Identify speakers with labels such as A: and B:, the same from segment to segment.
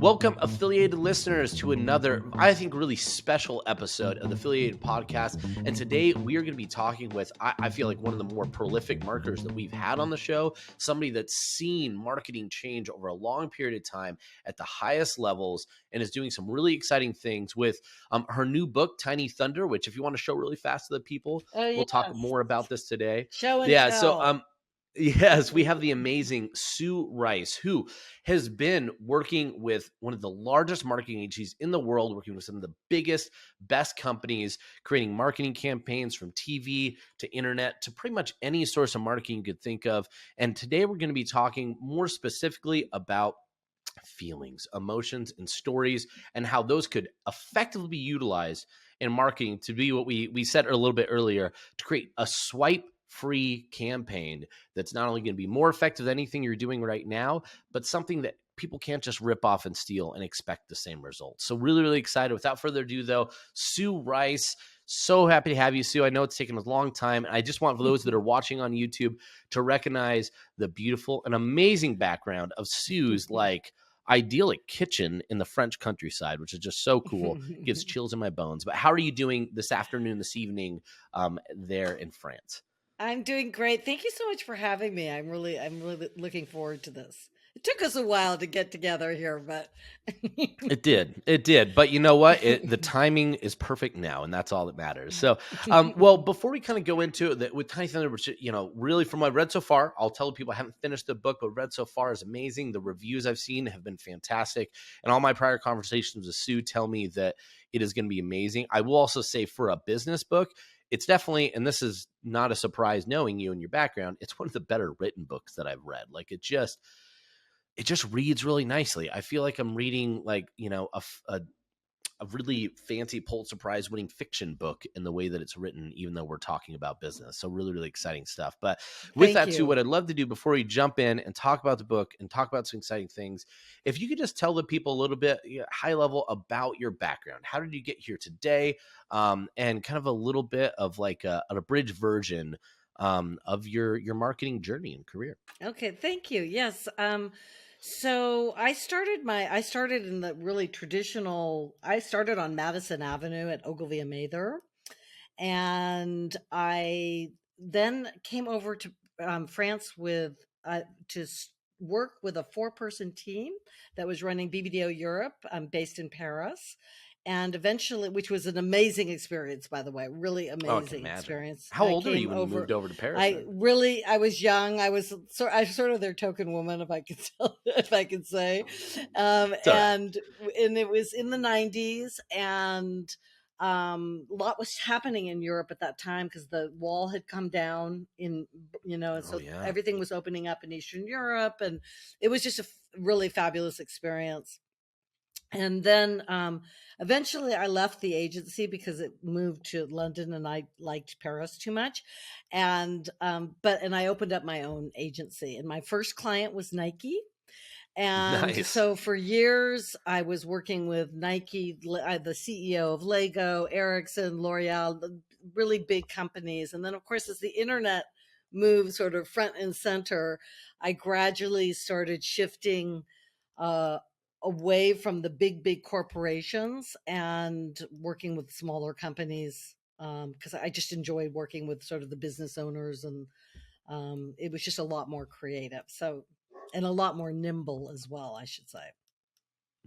A: Welcome, affiliated listeners, to another, I think, really special episode of the Affiliated Podcast. And today we are going to be talking with, I feel like, one of the more prolific marketers that we've had on the show, somebody that's seen marketing change over a long period of time at the highest levels and is doing some really exciting things with her new book, Tiny Thunder, which, if you want to show really fast to the people,
B: Oh,
A: we'll talk
B: yes.
A: more about this today.
B: Show and
A: Yeah, so
B: tell.
A: yes, we have the amazing Sue Rice, who has been working with one of the largest marketing agencies in the world, working with some of the biggest, best companies, creating marketing campaigns from TV to internet to pretty much any source of marketing you could think of. And today we're going to be talking more specifically about feelings, emotions, and stories, and how those could effectively be utilized in marketing to be what we said a little bit earlier, to create a swipe free campaign that's not only going to be more effective than anything you're doing right now, but something that people can't just rip off and steal and expect the same results. So really, really excited. Without further ado, though, Sue Rice. So happy to have you, Sue. I know it's taken a long time. And I just want for those that are watching on YouTube to recognize the beautiful and amazing background of Sue's idyllic kitchen in the French countryside, which is just so cool. Gives chills in my bones. But how are you doing this afternoon, this evening, there in France?
B: I'm doing great. Thank you so much for having me. I'm really looking forward to this. It took us a while to get together here, but
A: It did. But you know what? The timing is perfect now, and that's all that matters. So, well, before we kind of go into it with Tiny Thunder, which, really from what I've read so far, I'll tell people I haven't finished the book, but read so far is amazing. The reviews I've seen have been fantastic. And all my prior conversations with Sue tell me that it is going to be amazing. I will also say, for a business book, it's definitely, and this is not a surprise knowing you and your background, it's one of the better written books that I've read. Like, it just reads really nicely. I feel like I'm reading a really fancy Pulitzer Prize winning fiction book in the way that it's written, even though we're talking about business. So really, really exciting stuff. But with
B: thank
A: that, Sue,
B: you.
A: what I'd love to do before we jump in and talk about the book and talk about some exciting things, if you could just tell the people a little bit, high level, about your background. How did you get here today? And kind of a little bit of like an abridged version of your marketing journey and career.
B: Okay, thank you. Yes. So I started in the really traditional. I started on Madison Avenue at Ogilvy and Mather, and I then came over to France with to work with a 4-person team that was running BBDO Europe, based in Paris. And eventually, which was an amazing experience, by the way, really
A: Oh, I can
B: amazing
A: imagine.
B: experience.
A: How
B: I
A: old are you
B: came
A: when you
B: over.
A: moved over to Paris then?
B: I was young. I was sort of their token woman, if I could if I could say.
A: It's all right.
B: And it was in the 90s, and a lot was happening in Europe at that time because the wall had come down and
A: Oh,
B: so
A: yeah.
B: everything was opening up in Eastern Europe, and it was just a really fabulous experience. And then eventually I left the agency because it moved to London and I liked Paris too much. And I opened up my own agency, and my first client was Nike. And
A: Nice.
B: so for years I was working with Nike, the CEO of Lego, Ericsson, L'Oreal, the really big companies. And then of course, as the internet moved sort of front and center, I gradually started shifting uh, away from the big corporations and working with smaller companies, because I just enjoyed working with sort of the business owners, and it was just a lot more creative, so, and a lot more nimble as well, I should say.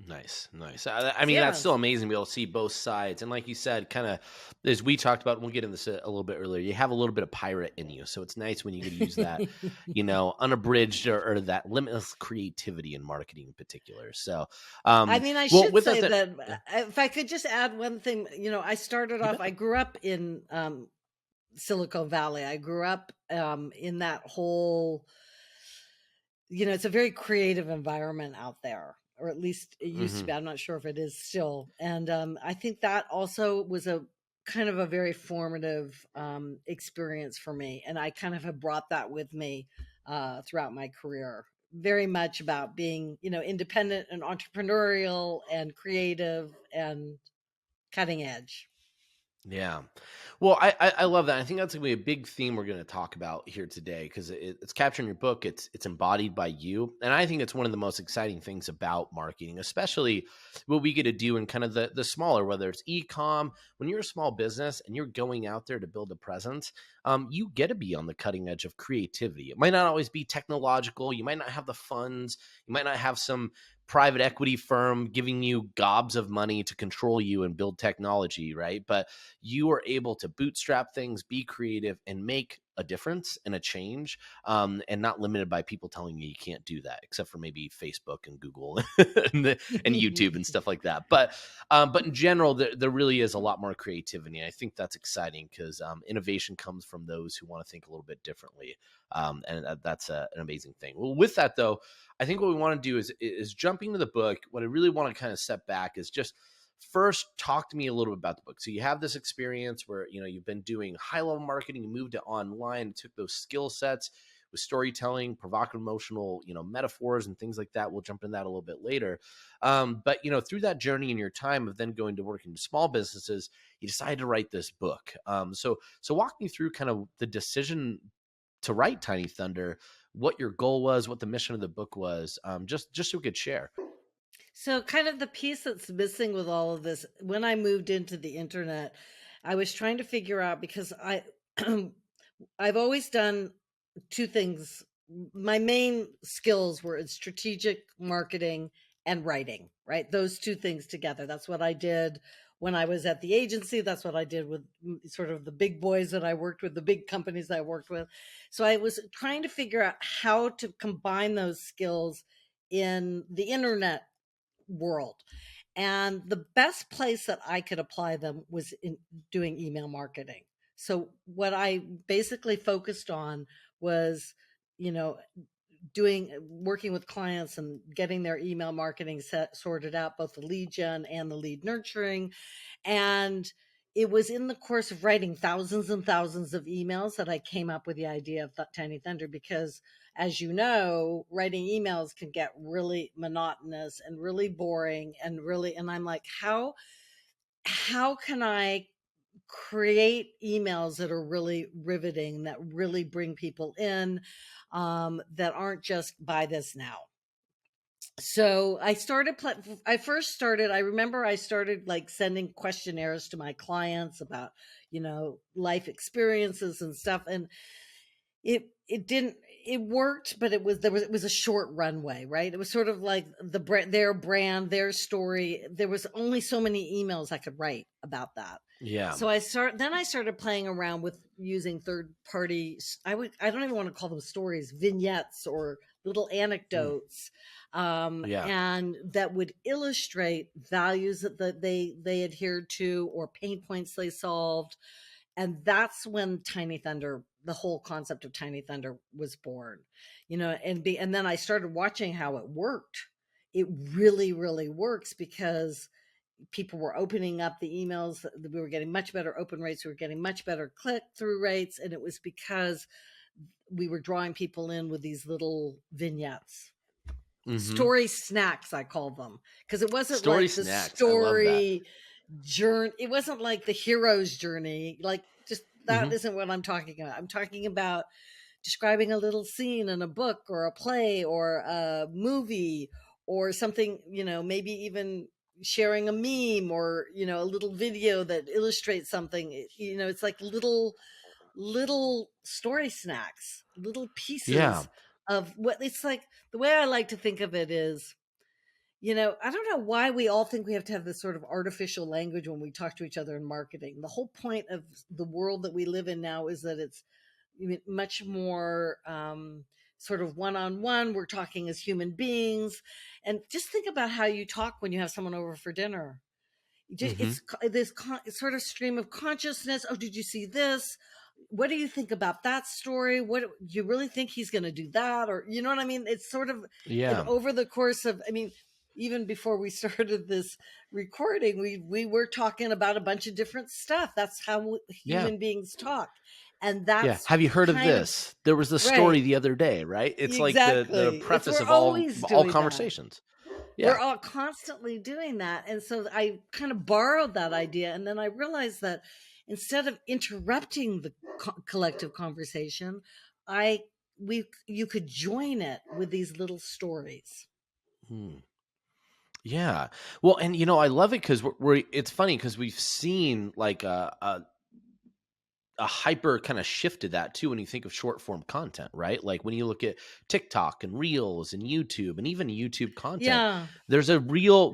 A: Nice, nice. I mean, that's
B: Yeah.
A: still amazing to be able to see both sides. And like you said, kind of as we talked about, we'll get into this a little bit earlier, you have a little bit of pirate in you. So it's nice when you get to use that, unabridged or that limitless creativity in marketing in particular. So,
B: I mean, I
A: well,
B: should
A: with
B: say
A: that,
B: that, if I could just add one thing, I started
A: you
B: off,
A: bet.
B: I grew up in Silicon Valley. I grew up in that whole, it's a very creative environment out there, or at least it used to
A: Hmm.
B: be. I'm not sure if it is still. And I think that also was a kind of a very formative experience for me. And I kind of have brought that with me throughout my career. Very much about being, independent and entrepreneurial and creative and cutting edge.
A: Yeah. Well, I love that. I think that's gonna be a big theme we're gonna talk about here today because it's captured in your book. It's embodied by you, and I think it's one of the most exciting things about marketing, especially what we get to do in kind of the smaller, whether it's e-com. When you're a small business and you're going out there to build a presence, you get to be on the cutting edge of creativity. It might not always be technological. You might not have the funds. You might not have some private equity firm giving you gobs of money to control you and build technology, right? But you are able to bootstrap things, be creative, and make a difference and a change, and not limited by people telling you you can't do that, except for maybe Facebook and Google and YouTube and stuff like that. But in general, there really is a lot more creativity. I think that's exciting because innovation comes from those who want to think a little bit differently, and that's an amazing thing. Well, with that though, I think what we want to do is jumping to the book. What I really want to kind of step back is just first talk to me a little bit about the book. So you have this experience where you've been doing high level marketing, you moved to online, took those skill sets with storytelling, provocative emotional metaphors and things like that. We'll jump into that a little bit later. But through that journey in your time of then going to work in small businesses, you decided to write this book. So walk me through kind of the decision to write Tiny Thunder, what your goal was, what the mission of the book was, just so we could share.
B: So, kind of the piece that's missing with all of this, when I moved into the internet, I was trying to figure out because I've always done two things. My main skills were in strategic marketing and writing, right? Those two things together. That's what I did when I was at the agency. That's what I did with sort of the big boys that I worked with, the big companies I worked with. So I was trying to figure out how to combine those skills in the internet world. And the best place that I could apply them was in doing email marketing. So what I basically focused on was, you know, working with clients and getting their email marketing sorted out, both the lead gen and the lead nurturing. And it was in the course of writing thousands and thousands of emails that I came up with the idea of Tiny Thunder, because as you know, writing emails can get really monotonous and really boring and I'm like, how can I create emails that are really riveting, that really bring people in, that aren't just buy this now. So I first started, I remember I started like sending questionnaires to my clients about, life experiences and stuff. And it didn't, it worked, but it was a short runway, right? It was sort of like their brand, their story. There was only so many emails I could write about that.
A: Yeah.
B: So I started playing around with using third party. I don't even want to call them stories, vignettes or little
A: Mm.
B: anecdotes,
A: Yeah.
B: and that would illustrate values that they adhered to or pain points they solved. And that's when Tiny Thunder, the whole concept of Tiny Thunder was born. And then I started watching how it worked. It really, really works because people were opening up the emails. We were getting much better open rates. We were getting much better click through rates. And it was because we were drawing people in with these little vignettes.
A: Mm-hmm.
B: Story snacks, I call them, because it wasn't
A: Story
B: like the
A: snacks. I love that.
B: story journey. It wasn't like the hero's journey. Like, just that
A: Mm-hmm.
B: isn't what I'm talking about. I'm talking about describing a little scene in a book or a play or a movie or something, maybe even sharing a meme or, a little video that illustrates something. It's like little story snacks, little
A: Yeah.
B: pieces of what it's like. The way I like to think of it is, I don't know why we all think we have to have this sort of artificial language when we talk to each other in marketing. The whole point of the world that we live in now is that it's much more sort of one on one. We're talking as human beings. And just think about how you talk when you have someone over for dinner.
A: Mm-hmm.
B: It's this sort of stream of consciousness. Oh, did you see this? What do you think about that story? What do you really think he's going to do that? Or, you know what I mean? It's sort of, and
A: Yeah.
B: over the course of, even before we started this recording, we were talking about a bunch of different stuff. That's how
A: Yeah.
B: human beings talk. And
A: Yeah.
B: that's
A: Have you heard of
B: kind of
A: this? There was a story
B: right.
A: the other day, right? It's like the
B: Exactly.
A: preface
B: We're
A: of
B: always
A: all
B: doing that.
A: conversations.
B: We're
A: Yeah.
B: all constantly doing that. And so I kind of borrowed that idea. And then I realized that instead of interrupting the collective conversation, I you could join it with these little stories.
A: Hmm. Yeah. Well, and I love it because it's funny because we've seen like a hyper kind of shift to that too when you think of short form content, right? Like when you look at TikTok and Reels and YouTube and even YouTube content,
B: Yeah.
A: there's a real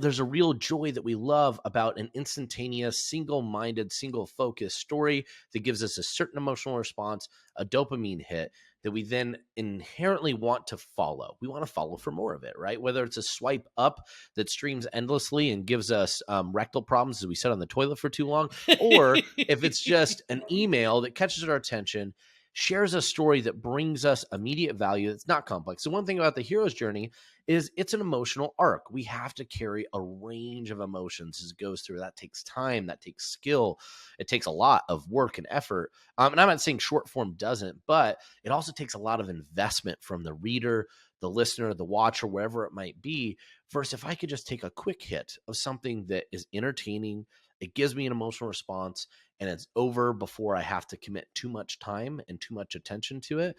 A: joy that we love about an instantaneous, single-minded, single-focused story that gives us a certain emotional response, a dopamine hit that we then inherently want to follow. We want to follow for more of it, right? Whether it's a swipe up that streams endlessly and gives us rectal problems as we sit on the toilet for too long, or if it's just an email that catches our attention, shares a story that brings us immediate value that's not complex. So one thing about the hero's journey is it's an emotional arc. We have to carry a range of emotions as it goes through. That takes time, that takes skill, it takes a lot of work and effort. And I'm not saying short form doesn't, but it also takes a lot of investment from the reader, the listener, the watcher, wherever it might be. Versus if I could just take a quick hit of something that is entertaining, it gives me an emotional response, and it's over before I have to commit too much time and too much attention to it.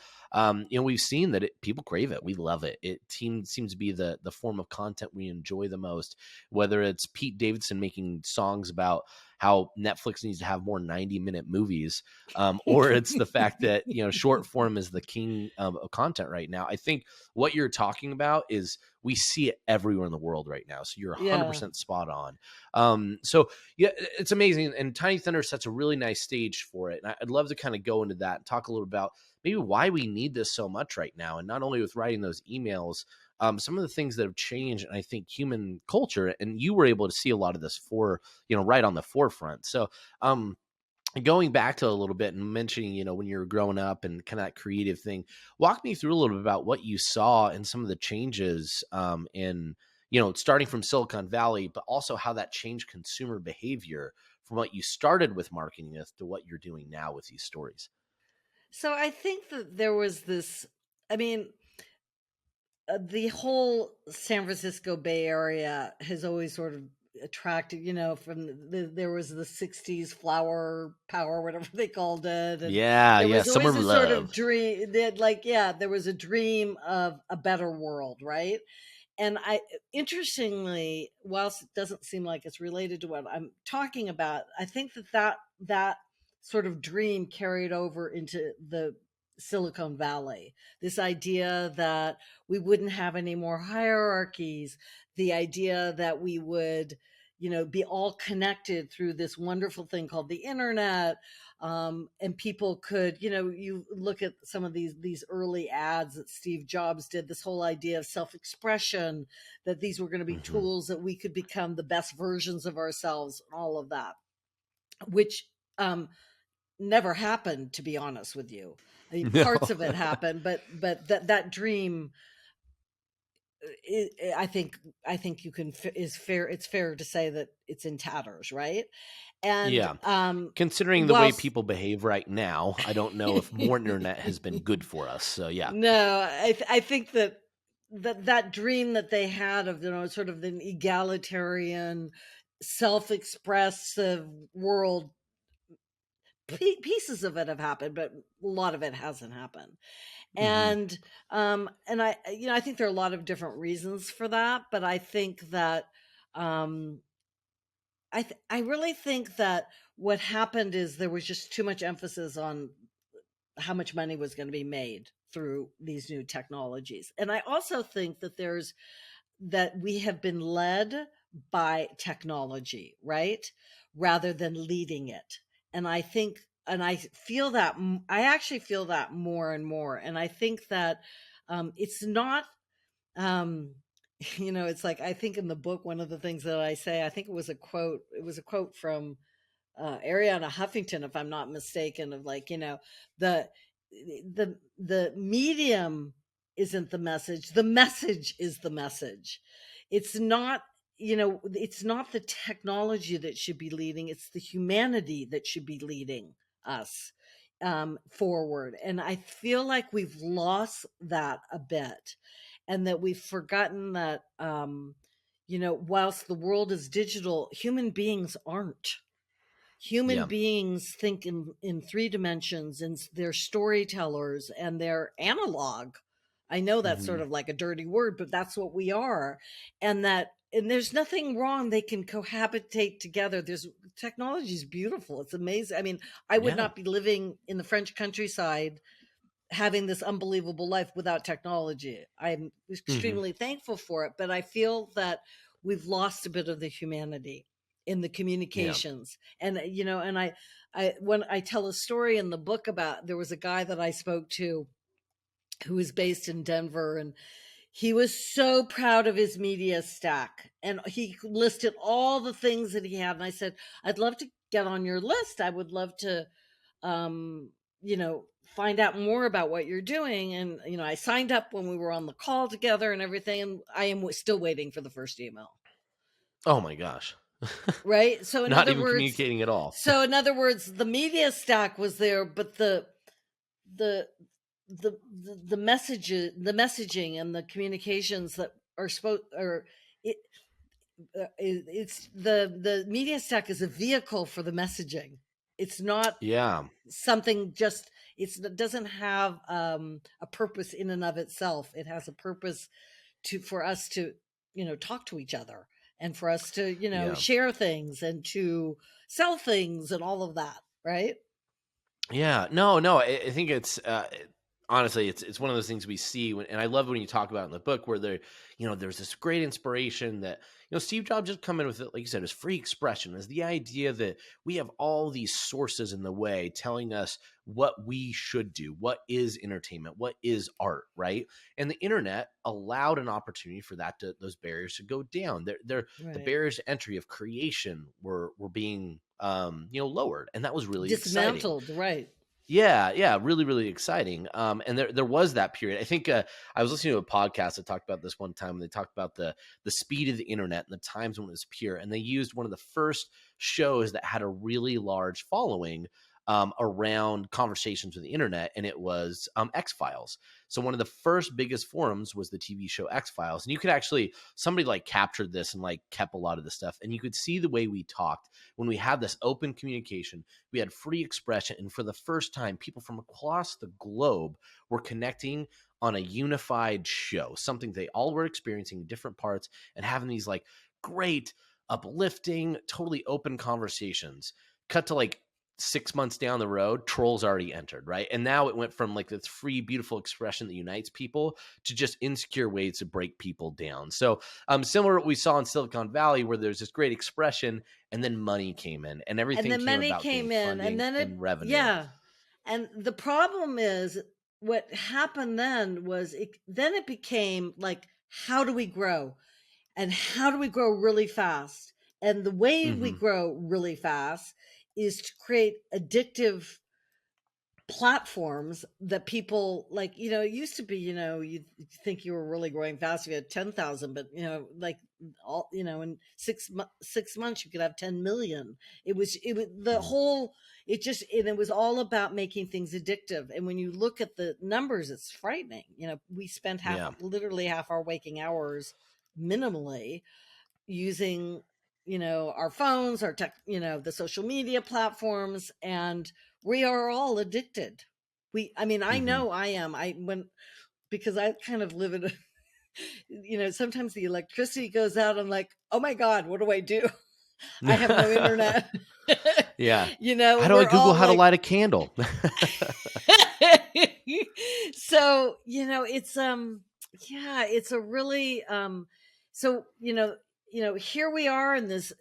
A: We've seen that people crave it. We love it. It seems to be the form of content we enjoy the most, whether it's Pete Davidson making songs about how Netflix needs to have more 90-minute movies, or it's the fact that, short form is the king of content right now. I think what you're talking about is we see it everywhere in the world right now. So you're
B: Yeah.
A: 100% spot on. So yeah, it's amazing. And Tiny Thunder sets a really nice stage for it. And I'd love to kind of go into that and talk a little about maybe why we need this so much right now. And not only with writing those emails, some of the things that have changed, and I think human culture, and you were able to see a lot of this right on the forefront. So, going back to a little bit and mentioning, when you were growing up and kind of that creative thing, walk me through a little bit about what you saw and some of the changes in, starting from Silicon Valley, but also how that changed consumer behavior from what you started with marketing with to what you're doing now with these stories.
B: So I think that there was this, I mean, the whole San Francisco Bay Area has always sort of attracted, from there was the 60s flower power, whatever they called it. And
A: Yeah,
B: there
A: yeah,
B: was
A: summer
B: always a sort of
A: love.
B: dream that, like, yeah, there was a dream of a better world, right? And interestingly, whilst it doesn't seem like it's related to what I'm talking about, I think that sort of dream carried over into the Silicon Valley. This idea that we wouldn't have any more hierarchies, the idea that we would, be all connected through this wonderful thing called the internet. And people could, you look at some of these early ads that Steve Jobs did, this whole idea of self-expression, that these were going to be
A: Hmm.
B: tools that we could become the best versions of ourselves, all of that, which never happened, to be honest with you. I mean,
A: No.
B: parts of it happened, but that dream, I think you can is fair. It's fair to say that it's in tatters, right? And
A: Yeah. Considering the way
B: whilst
A: people behave right now, I don't know if more internet has been good for us. So yeah.
B: no, I think that dream that they had of, sort of an egalitarian, self-expressive world, pieces of it have happened, but a lot of it hasn't happened.
A: Hmm.
B: And I think there are a lot of different reasons for that, but I think that um I really think that what happened is there was just too much emphasis on how much money was going to be made through these new technologies. And I also think that we have been led by technology, right? Rather than leading it. And I think, and I feel that, I actually feel that more and more. And I think that it's not, um, it's like, I think in the book, one of the things that I say, I think it was a quote from Ariana Huffington, if I'm not mistaken, of like, the the medium isn't the message is the message. It's not, it's not the technology that should be leading, it's the humanity that should be leading us forward. And I feel like we've lost that a bit, and that we've forgotten that, whilst the world is digital, human beings aren't. Human
A: Yeah.
B: beings think in three dimensions, and they're storytellers and they're analog. I know that's sort
A: Hmm.
B: of like a dirty word, but that's what we are. And there's nothing wrong. They can cohabitate together. There's technology is beautiful. It's amazing. I mean, I would
A: Yeah.
B: not be living in the French countryside having this unbelievable life without technology. I'm
A: Hmm.
B: extremely thankful for it, but I feel that we've lost a bit of the humanity in the
A: Yeah.
B: communications. And and I when I tell a story in the book about, there was a guy that I spoke to who was based in Denver, and he was so proud of his media stack, and he listed all the things that he had, and I said, I'd love to get on your list. I would love to um, find out more about what you're doing. And, I signed up when we were on the call together and everything. And I am still waiting for the first email.
A: Oh my gosh.
B: Right. So in
A: Not
B: other
A: even
B: words,
A: communicating at all.
B: the media stack was there, but the, the messages, the messaging and the communications that are supposed, or it, it's the media stack is a vehicle for the messaging. It's not
A: Yeah.
B: something just, it doesn't have a purpose in and of itself. It has a purpose for us to talk to each other, and for us to
A: Yeah.
B: share things and to sell things and all of that, right?
A: Yeah, no. I think it's honestly, it's one of those things we see, and I love when you talk about it in the book where there's this great inspiration that Steve Jobs just come in with it, like you said, is free expression, is the idea that we have all these sources in the way telling us what we should do, what is entertainment, what is art, right? And the internet allowed an opportunity for those barriers to go down. The
B: Right.
A: barriers to entry of creation were being lowered, and that was really exciting.
B: Dismantled, right?
A: Yeah, really, really exciting. And there was that period. I think I was listening to a podcast that talked about this one time, and they talked about the speed of the internet and the times when it was pure. And they used one of the first shows that had a really large following around conversations with the internet, and it was X-Files. So one of the first biggest forums was the TV show X-Files, and you could actually somebody like captured this and like kept a lot of the stuff, and you could see the way we talked when we had this open communication. We had free expression, and for the first time, people from across the globe were connecting on a unified show, something they all were experiencing in different parts, and having these like great, uplifting, totally open conversations. Cut to like 6 months down the road, trolls already entered, right? And now it went from like this free, beautiful expression that unites people to just insecure ways to break people down. So, similar to what we saw in Silicon Valley, where there's this great expression, and then money came in, and
B: And
A: everything
B: then
A: came
B: money
A: about getting
B: came in, and
A: funding
B: then
A: and revenue.
B: and the problem is, what happened then was, it became like, how do we grow? And how do we grow really fast? And the way we
A: Hmm.
B: grow really fast is to create addictive platforms that people like. It used to be, you think you were really growing fast if you had 10,000, but like, all in 6 months you could have 10 million. It was the
A: Hmm.
B: whole, it was all about making things addictive. And when you look at the numbers, it's frightening. We spend
A: Yeah.
B: literally half our waking hours minimally using our phones, our tech, the social media platforms, and we are all addicted. I mean, I
A: Hmm.
B: know I am. Because I kind of live in a, sometimes the electricity goes out, I'm like, oh my god, what do I do? I have no internet.
A: Yeah. How do I
B: We're
A: Google
B: all
A: how to
B: like,
A: light a candle?
B: so it's yeah, it's a really so here we are in this,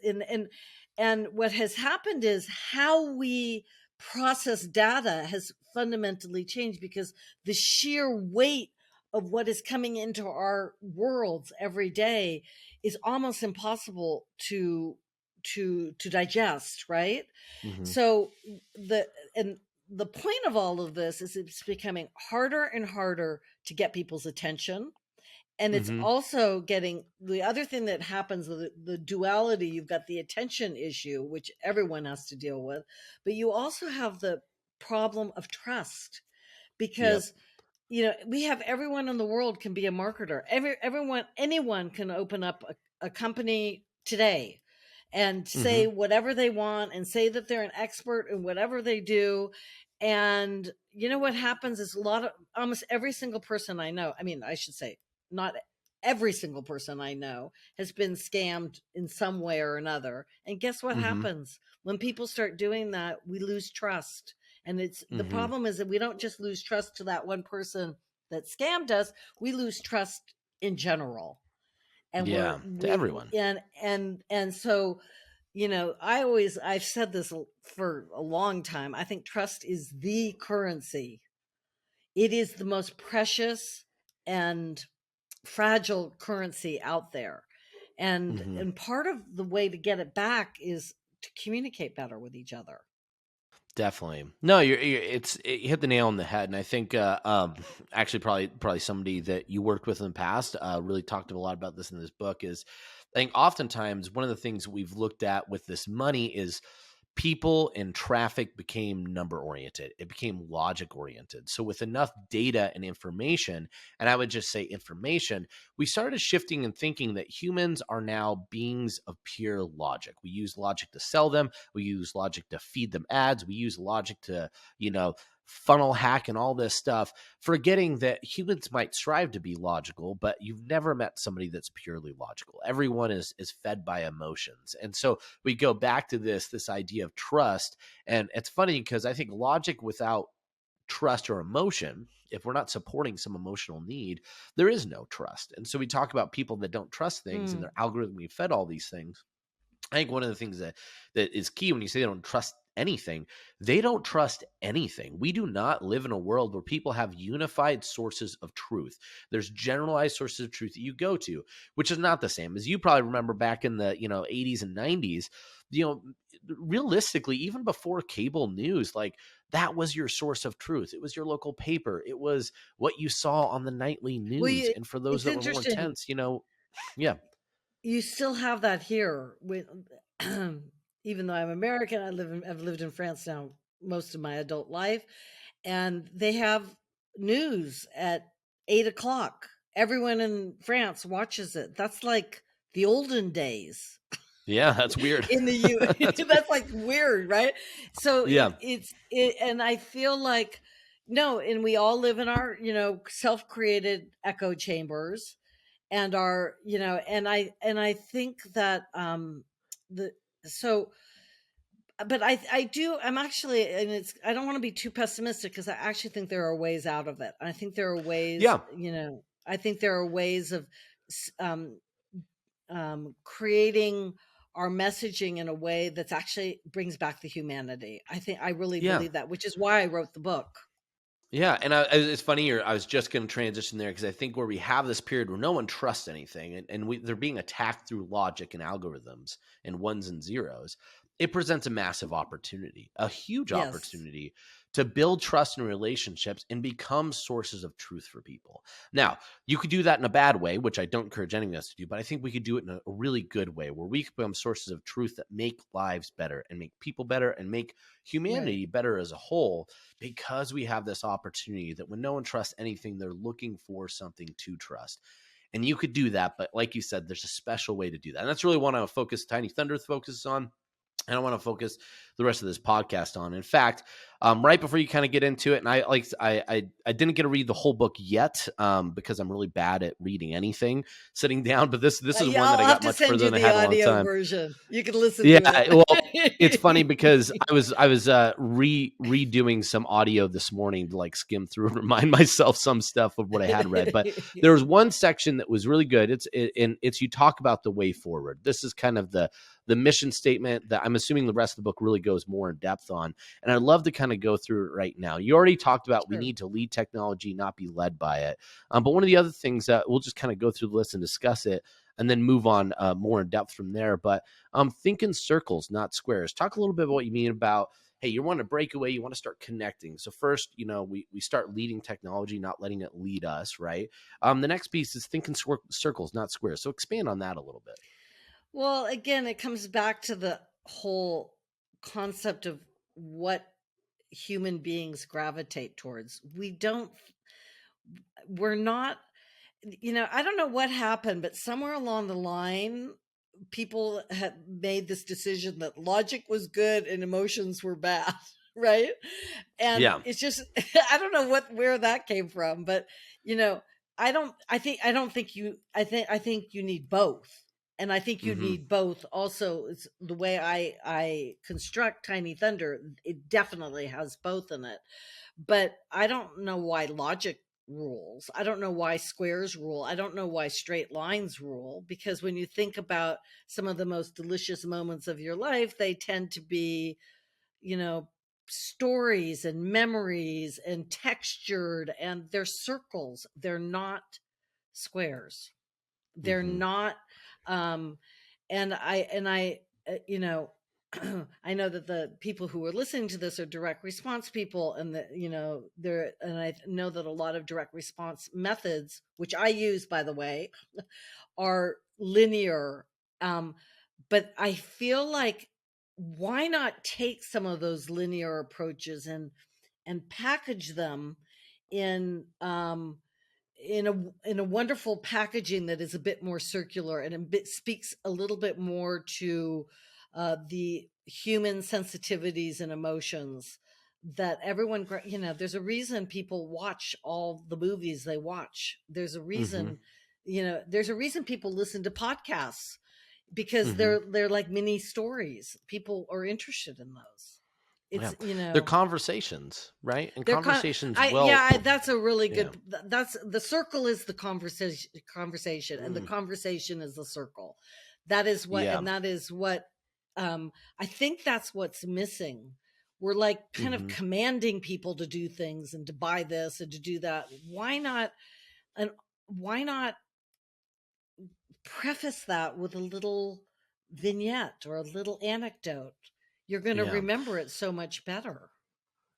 B: and what has happened is how we process data has fundamentally changed, because the sheer weight of what is coming into our worlds every day is almost impossible to digest, right?
A: Hmm.
B: So the and the point of all of this is, it's becoming harder and harder to get people's attention. And it's
A: Hmm.
B: also getting, the other thing that happens, the duality. You've got the attention issue, which everyone has to deal with, but you also have the problem of trust,
A: Yep.
B: because we have, everyone in the world can be a marketer. Anyone can open up a company today, and
A: Mm-hmm.
B: say whatever they want and say that they're an expert in whatever they do. And you know what happens is almost every single person I know, I mean, I should say not every single person I know has been scammed in some way or another. And guess what
A: Mm-hmm.
B: happens when people start doing that? We lose trust. And it's the
A: Mm-hmm.
B: problem is that we don't just lose trust to that one person that scammed us, we lose trust in general. And
A: Yeah, to everyone.
B: and so, I've said this for a long time. I think trust is the currency. It is the most precious and fragile currency out there. And
A: Mm-hmm.
B: and part of the way to get it back is to communicate better with each other.
A: Definitely. No, you hit the nail on the head, and I think actually probably somebody that you worked with in the past really talked a lot about this in this book. Is I think oftentimes one of the things we've looked at with this money is people and traffic became number oriented. It became logic oriented. So with enough data and information, and I would just say information, we started shifting and thinking that humans are now beings of pure logic. We use logic to sell them. We use logic to feed them ads. We use logic to, you know, funnel hack and all this stuff, forgetting that humans might strive to be logical, but you've never met somebody that's purely logical. Everyone is fed by emotions. And so we go back to this idea of trust. And it's funny because I think logic without trust or emotion, if we're not supporting some emotional need, there is no trust. And so we talk about people that don't trust things and
B: Mm.
A: they're algorithmically fed all these things. I think one of the things that is key when you say they don't trust anything, they don't trust anything. We do not live in a world where people have unified sources of truth. There's generalized sources of truth that you go to, which is not the same. As you probably remember back in the, 80s and 90s, you know, realistically, even before cable news, like that was your source of truth. It was your local paper. It was what you saw on the nightly
B: Well,
A: news. And for those
B: it's
A: that were more
B: interesting.
A: intense, yeah.
B: You still have that here. With even though I'm American, I've lived in France now most of my adult life, and they have news at 8 o'clock. Everyone in France watches it. That's like the olden days
A: Yeah, that's weird.
B: in the U.
A: That's weird.
B: That's like weird, right? So
A: Yeah.
B: and I feel like no, and we all live in our self-created echo chambers, and our and I think that the so but I'm actually, and it's, I don't want to be too pessimistic because I actually think there are ways out of it. I think there are ways,
A: Yeah.
B: I think there are ways of um, creating our messaging in a way that's actually brings back the humanity. I really
A: Yeah.
B: believe that, which is why I wrote the book.
A: Yeah. And it's funny here. I was just going to transition there because I think where we have this period where no one trusts anything and they're being attacked through logic and algorithms and ones and zeros, it presents a massive opportunity, a huge
B: Yes.
A: opportunity to build trust in relationships and become sources of truth for people. Now, you could do that in a bad way, which I don't encourage any of us to do, but I think we could do it in a really good way where we become sources of truth that make lives better and make people better and make
B: Right.
A: humanity better as a whole, because we have this opportunity that when no one trusts anything, they're looking for something to trust. And you could do that, but like you said, there's a special way to do that. And that's really what I focus Tiny Thunder focuses on. And I want to focus the rest of this podcast on. In fact, right before you kind of get into it, and I didn't get to read the whole book yet because I'm really bad at reading anything sitting down. But this is
B: Yeah,
A: one that
B: I'll
A: I
B: have
A: got
B: to
A: much
B: send
A: further
B: you
A: than I
B: the
A: had in a long
B: audio
A: time.
B: version. You can listen
A: Yeah,
B: to
A: well, it's funny
B: it.
A: because I was redoing some audio this morning to like skim through and remind myself some stuff of what I had read. But there was one section that was really good. It's you talk about the way forward. This is kind of the mission statement that I'm assuming the rest of the book really goes more in depth on. And I'd love to kind of go through it right now. You already talked about we
B: Sure.
A: need to lead technology, not be led by it. But one of the other things that we'll just kind of go through the list and discuss it and then move on more in depth from there. But think in circles, not squares. Talk a little bit about what you mean about, hey, you want to break away, you want to start connecting. So first, we start leading technology, not letting it lead us, right? The next piece is think in circles, not squares. So expand on that a little bit.
B: Well, again, it comes back to the whole concept of what human beings gravitate towards. We're not, I don't know what happened, but somewhere along the line, people had made this decision that logic was good and emotions were bad, right? And
A: Yeah.
B: it's just I don't know where that came from, but you know, I think you need both. And I think you
A: Hmm.
B: need both also. It's the way I construct Tiny Thunder, it definitely has both in it. But I don't know why logic rules. I don't know why squares rule. I don't know why straight lines rule, because when you think about some of the most delicious moments of your life, they tend to be, you know, stories and memories and textured, and they're circles. They're not squares. They're
A: Hmm.
B: not um you know, I know that the people who are listening to this are direct response people, and that, you know, there, and I know that a lot of direct response methods, which I use by the way, are linear. um but I feel like, why not take some of those linear approaches and package them in in a wonderful packaging that is a bit more circular and speaks a little bit more to the human sensitivities and emotions that everyone, you know, there's a reason people watch all the movies they watch. There's a
A: Hmm.
B: reason, you know, there's a reason people listen to podcasts, because
A: Hmm.
B: they're like mini stories. People are interested in those.
A: Yeah.
B: It's, you
A: They're
B: know,
A: conversations, right? And
B: they're kind
A: conversations,
B: I
A: well,
B: yeah, that's a really
A: yeah.
B: good, that's the circle is the conversation, and the
A: Mm,
B: conversation is the circle. That is what,
A: yeah.
B: and that is what, I think that's what's missing. We're like kind of
A: Hmm.
B: commanding people to do things and to buy this and to do that. Why not, and why not preface that with a little vignette or a little anecdote? You're going to
A: Yeah.
B: remember it so much better.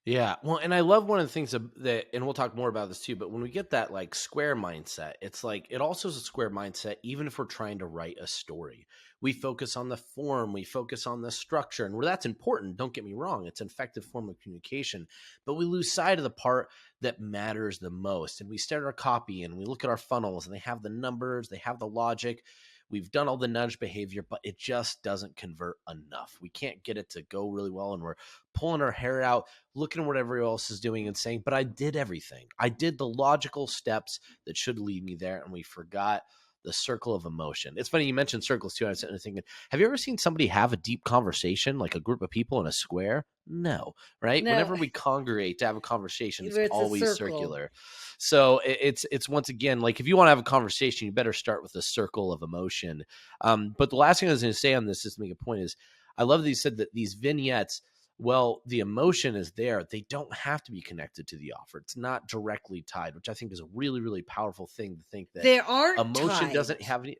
A: Yeah. Well, and I love one of the things that, and we'll talk more about this too, but when we get that like square mindset, it's like, it also is a square mindset, even if we're trying to write a story. We focus on the form, we focus on the structure, and where that's important, don't get me wrong, it's an effective form of communication, but we lose sight of the part that matters the most. And we stare at our copy and we look at our funnels, and they have the numbers, they have the logic. We've done all the nudge behavior, but it just doesn't convert enough. We can't get it to go really well, and we're pulling our hair out, looking at what everyone else is doing and saying, but I did everything. I did the logical steps that should lead me there. And we forgot the circle of emotion. It's funny you mentioned circles too. I was sitting there thinking, have you ever seen somebody have a deep conversation, like a group of people in a square? No, right?
B: No,
A: Whenever we congregate to have a conversation, it's
B: it's a
A: always
B: circle.
A: circular. So it's once again, like, if you want to have a conversation, you better start with the circle of emotion. But the last thing I was going to say on this, just to make a point, is I love that you said that these vignettes, well, the emotion is there. They don't have to be connected to the offer. It's not directly tied, which I think is a really, really powerful thing, to think that
B: They aren't
A: emotion
B: tied.
A: doesn't have any.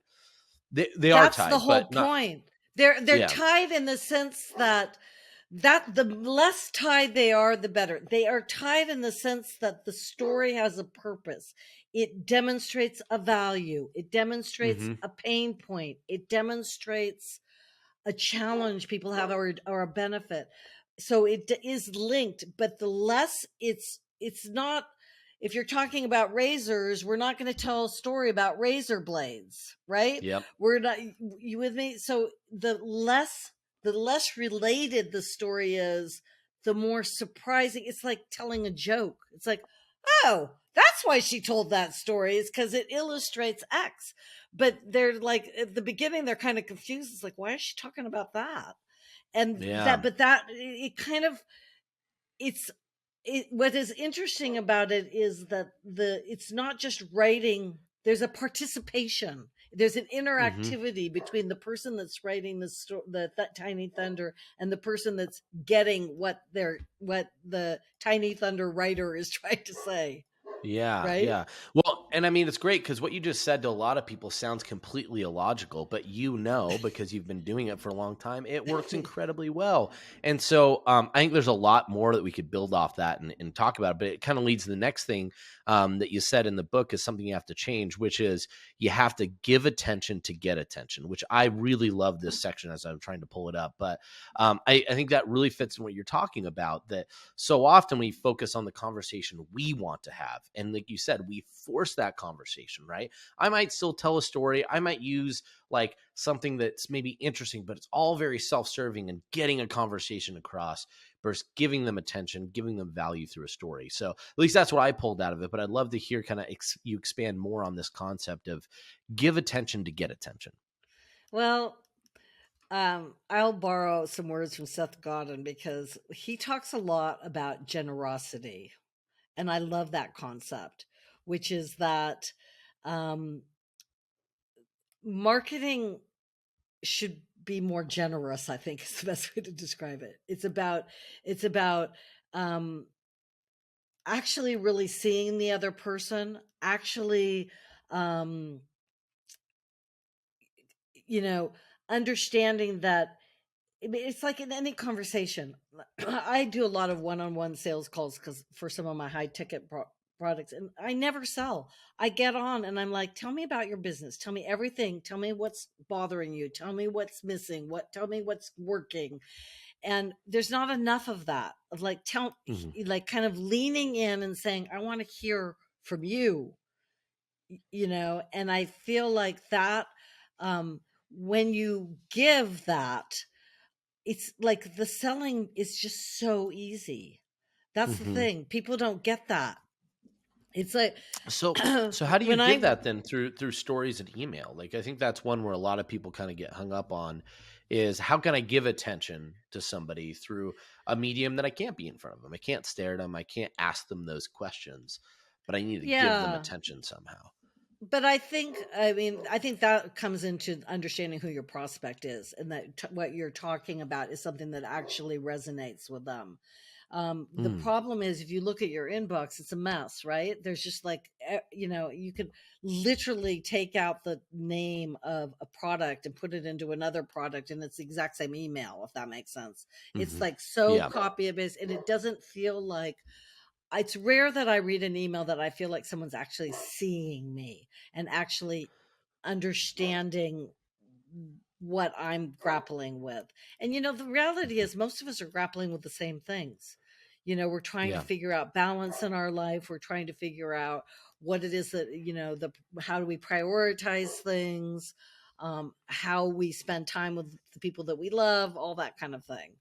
A: They are
B: That's the
A: tied,
B: whole
A: but not.
B: point. They're
A: Yeah.
B: tied in the sense that the less tied they are, the better. They are tied in the sense that the story has a purpose. It demonstrates a value. It demonstrates
A: Hmm.
B: a pain point. It demonstrates a challenge people have, or a benefit. So it is linked, but the less it's not, if you're talking about razors, we're not going to tell a story about razor blades, right?
A: Yep.
B: We're not, you with me? So the less related the story is, the more surprising. It's like telling a joke. It's like, oh, that's why she told that story, is because it illustrates X. But they're like, at the beginning, they're kind of confused. It's like, why is she talking about that? And
A: Yeah.
B: that, but that, it kind of, it's, what is interesting about it is that it's not just writing, there's a participation, there's an
A: Hmm.
B: interactivity between the person that's writing that Tiny Thunder, and the person that's getting what the Tiny Thunder writer is trying to say,
A: Yeah,
B: right?
A: yeah. Well, and I mean, it's great because what you just said to a lot of people sounds completely illogical, but because you've been doing it for a long time, it works incredibly well. And so I think there's a lot more that we could build off that and talk about, but it kind of leads to the next thing that you said in the book is something you have to change, which is you have to give attention to get attention, which I really love this section as I'm trying to pull it up. But I think that really fits in what you're talking about, that so often we focus on the conversation we want to have. And like you said, we force that conversation, right? I might still tell a story. I might use like something that's maybe interesting, but it's all very self-serving and getting a conversation across versus giving them attention, giving them value through a story. So at least that's what I pulled out of it. But I'd love to hear kind of you expand more on this concept of give attention to get attention.
B: Well, I'll borrow some words from Seth Godin because he talks a lot about generosity. And I love that concept, which is that um, marketing should be more generous, I think is the best way to describe it. It's about um, actually really seeing the other person, actually um, you know, understanding that it's like in any conversation. I do a lot of one-on-one sales calls because for some of my high ticket products, and I never sell. I get on and I'm like, tell me about your business. Tell me everything. Tell me what's bothering you. Tell me what's missing. Tell me what's working. And there's not enough of that. Of like,
A: Mm-hmm.
B: like kind of leaning in and saying, I want to hear from you, and I feel like that, um, when you give that, it's like the selling is just so easy. That's the
A: Mm-hmm.
B: thing. People don't get that. It's like
A: So how do you
B: when
A: give
B: I
A: that then through stories and email? Like I think that's one where a lot of people kind of get hung up on is how can I give attention to somebody through a medium that I can't be in front of them. I can't stare at them. I can't ask them those questions, but I need to give them
B: yeah,
A: attention somehow.
B: but I think that comes into understanding who your prospect is, and that what you're talking about is something that actually resonates with them. The
A: Mm,
B: problem is if you look at your inbox, it's a mess, right? There's just like, you could literally take out the name of a product and put it into another product, and it's the exact same email, if that makes sense. It's
A: hmm.
B: like so
A: Yeah.
B: copy and paste, and it doesn't feel like, it's rare that I read an email that I feel like someone's actually seeing me and actually understanding what I'm grappling with. And the reality
A: Mhm.
B: is most of us are grappling with the same things. We're trying to
A: Yeah.
B: figure out balance in our life. We're trying to figure out what it is that, how do we prioritize things, how we spend time with the people that we love, all that kind of thing.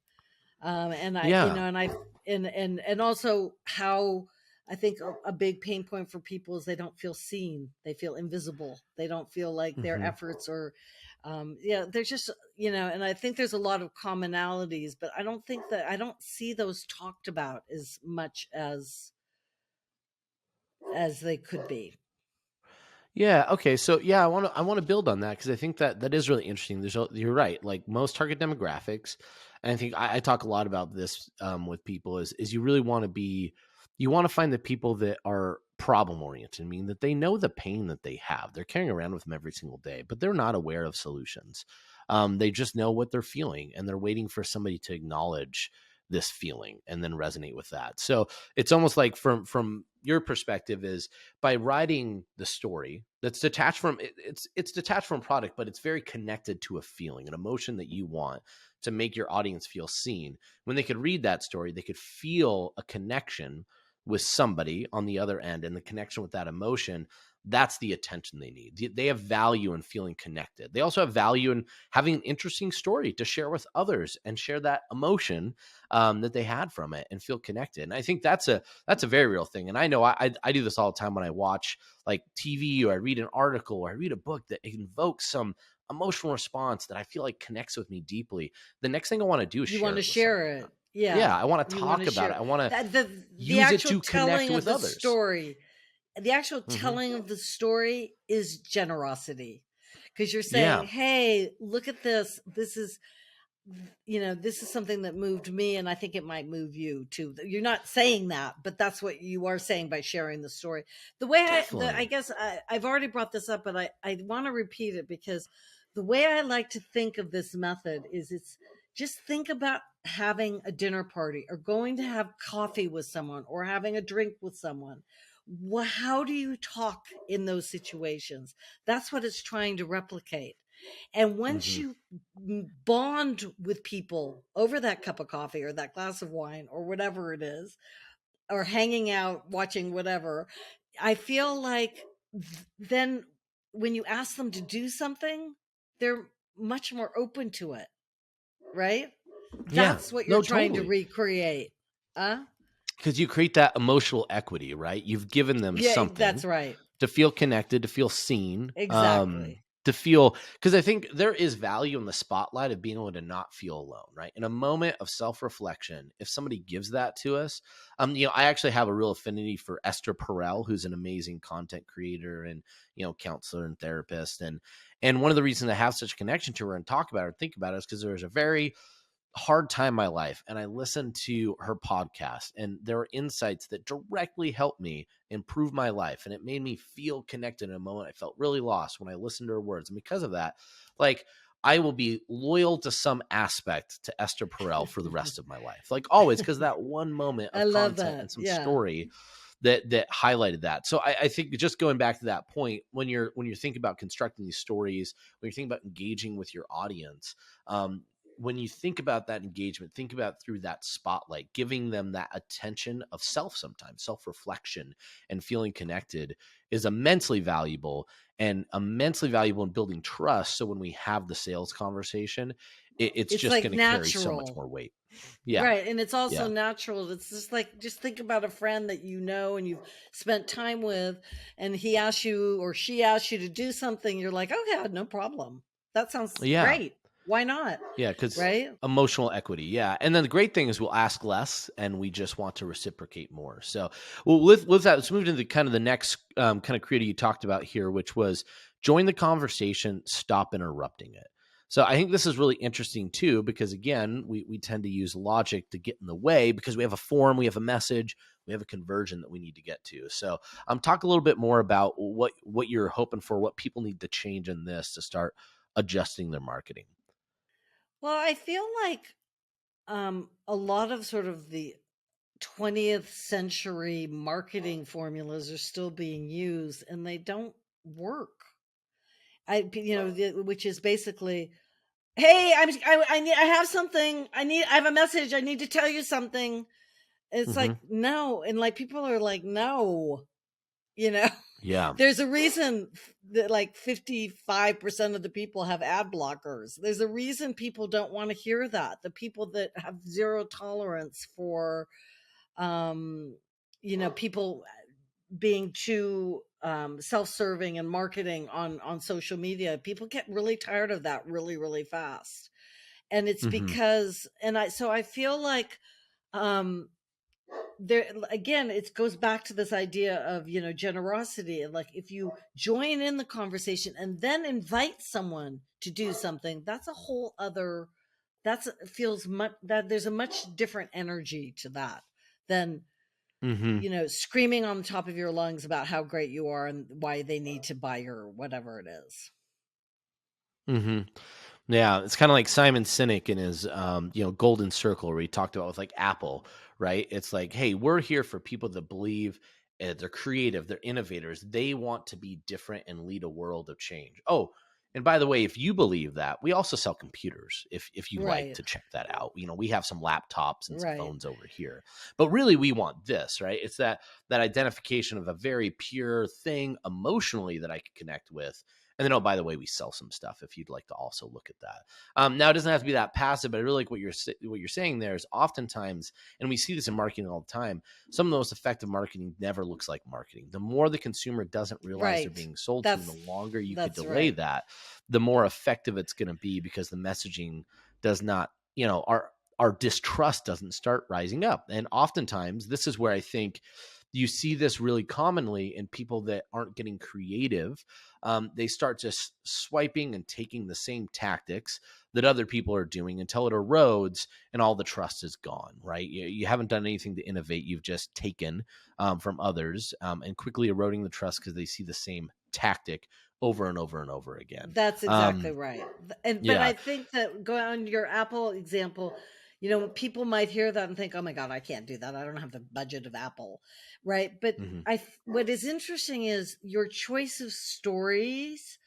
B: And I you
A: Yeah.
B: know and I and also how I think a big pain point for people is they don't feel seen, they feel invisible, they don't feel like their
A: Hmm.
B: efforts are, they're just, and I think there's a lot of commonalities, but I don't see those talked about as much as they could be.
A: Yeah. Okay. So yeah, I want to build on that because I think that is really interesting. You're right. Like most target demographics, and I think I talk a lot about this with people is you really want to you want to find the people that are problem oriented, meaning that they know the pain that they have. They're carrying around with them every single day, but they're not aware of solutions. They just know what they're feeling, and they're waiting for somebody to acknowledge this feeling and then resonate with that. So it's almost like from your perspective is by writing the story that's detached from it's detached from product, but it's very connected to a feeling, an emotion that you want to make your audience feel seen. When they could read that story, they could feel a connection with somebody on the other end, and the connection with that emotion, that's the attention they need. They have value in feeling connected. They also have value in having an interesting story to share with others and share that emotion that they had from it and feel connected. And I think that's a very real thing. And I know I do this all the time when I watch like TV or I read an article or I read a book that invokes some emotional response that I feel like connects with me deeply. The next thing I want to do is
B: You
A: share
B: want to
A: it with
B: share
A: somebody.
B: it. Yeah,
A: Yeah, I want to
B: you want to
A: talk about it.
B: share
A: I want to
B: that. The
A: use it
B: actual
A: to connect
B: telling of
A: with
B: the
A: others.
B: story, the actual
A: Hmm.
B: telling of the story is generosity, because you're saying,
A: Yeah.
B: hey, look at this, this is something that moved me, and I think it might move you too. You're not saying that, but that's what you are saying by sharing the story. The way I
A: Definitely.
B: guess I've already brought this up, but I want to repeat it, because the way I like to think of this method is, it's just think about having a dinner party or going to have coffee with someone or having a drink with someone. How do you talk in those situations? That's what it's trying to replicate. And once
A: Hmm.
B: you bond with people over that cup of coffee or that glass of wine or whatever it is, or hanging out, watching whatever, I feel like then when you ask them to do something, they're much more open to it, right?
A: Yeah.
B: That's what you're
A: No,
B: trying to
A: totally.
B: recreate. Huh?
A: Because you create that emotional equity, right? You've given them
B: Yeah, that's
A: something
B: right.
A: to feel connected, to feel seen,
B: Exactly.
A: to feel, because I think there is value in the spotlight of being able to not feel alone, right? In a moment of self-reflection, if somebody gives that to us, I actually have a real affinity for Esther Perel, who's an amazing content creator and counselor and therapist, and one of the reasons I have such a connection to her and talk about her and think about it is because there was a very hard time in my life and I listened to her podcast and there were insights that directly helped me improve my life and it made me feel connected in a moment I felt really lost when I listened to her words. And because of that, like, I will be loyal to some aspect to Esther Perel for the rest of my life, like always, because that one moment
B: I
A: of
B: love
A: content
B: that.
A: and some
B: Yeah.
A: story that highlighted that. So I think just going back to that point, when you're thinking about constructing these stories, when you're thinking about engaging with your audience, when you think about that engagement, think about through that spotlight, giving them that attention of self, sometimes self-reflection and feeling connected is immensely valuable and immensely valuable in building trust. So when we have the sales conversation, it's
B: It's
A: just
B: like
A: going to carry so much
B: natural.
A: more weight. Yeah.
B: Right. And it's also
A: Yeah.
B: natural. It's just like, just think about a friend that you know and you've spent time with, and he asks you or she asks you to do something. You're like, oh, yeah, no problem. That sounds
A: Yeah.
B: great. Why not?
A: Yeah, because
B: Right.
A: emotional equity. Yeah, and then the great thing is we'll ask less, and we just want to reciprocate more. So, well, with that, let's move into the kind of the next kind of creator you talked about here, which was join the conversation, stop interrupting it. So I think this is really interesting too, because again, we tend to use logic to get in the way because we have a form, we have a message, we have a conversion that we need to get to. So, talk a little bit more about what you're hoping for, what people need to change in this to start adjusting their marketing.
B: Well, I feel like a lot of sort of the 20th century marketing formulas are still being used and they don't work. Which is basically, hey, I have something. I have a message. I need to tell you something. It's
A: Hmm.
B: like, no. And like, people are like, no, you know,
A: Yeah.
B: there's a reason that like 55% of the people have ad blockers. There's a reason people don't want to hear that. The people that have zero tolerance for, um, people being too self-serving and marketing on social media, people get really tired of that really, really fast. And it's
A: Hmm.
B: because, I feel like, um there again, it goes back to this idea of, generosity. And like, if you join in the conversation and then invite someone to do something, that's a whole other, that's feels much, that there's a much different energy to that than,
A: Hmm.
B: screaming on the top of your lungs about how great you are and why they need to buy your whatever it is.
A: Hmm. Yeah, it's kind of like Simon Sinek in his Golden Circle where he talked about with like Apple, right? It's like, hey, we're here for people that believe they're creative, they're innovators, they want to be different and lead a world of change. Oh, and by the way, if you believe that, we also sell computers. If you'd like
B: Right.
A: to check that out, we have some laptops and some
B: Right.
A: phones over here. But really, we want this, right? It's that identification of a very pure thing emotionally that I could connect with. And then, oh, by the way, we sell some stuff if you'd like to also look at that. Now, it doesn't have to be that passive, but I really like what you're saying there is oftentimes, and we see this in marketing all the time, some of the most effective marketing never looks like marketing. The more the consumer doesn't realize they're
B: Right.
A: being sold to, and the
B: That's
A: longer you could
B: that's
A: delay
B: right.
A: that, the more effective it's going to be because the messaging does not, our distrust doesn't start rising up. And oftentimes, this is where I think you see this really commonly in people that aren't getting creative. They start just swiping and taking the same tactics that other people are doing until it erodes and all the trust is gone, right? You haven't done anything to innovate. You've just taken from others and quickly eroding the trust because they see the same tactic over and over and over again.
B: That's exactly
A: Um,
B: right. But
A: yeah.
B: I think that, going on your Apple example, people might hear that and think, "Oh my God, I can't do that. I don't have the budget of Apple," right? But
A: Hmm.
B: what is interesting is your choice of stories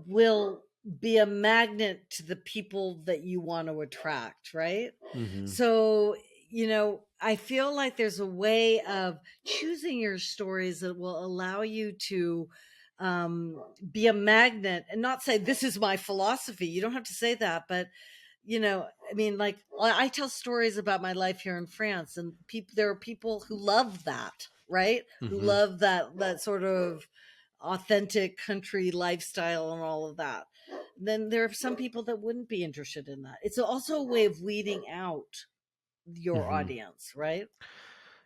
B: will be a magnet to the people that you want to attract, right?
A: Hmm.
B: So, I feel like there's a way of choosing your stories that will allow you to be a magnet and not say, this is my philosophy. You don't have to say that, but I mean, like, I tell stories about my life here in France, and there are people who love that, right? Who
A: Hmm.
B: love that sort of authentic country lifestyle and all of that. Then there are some people that wouldn't be interested in that. It's also a way of weeding out your
A: Hmm.
B: audience, right?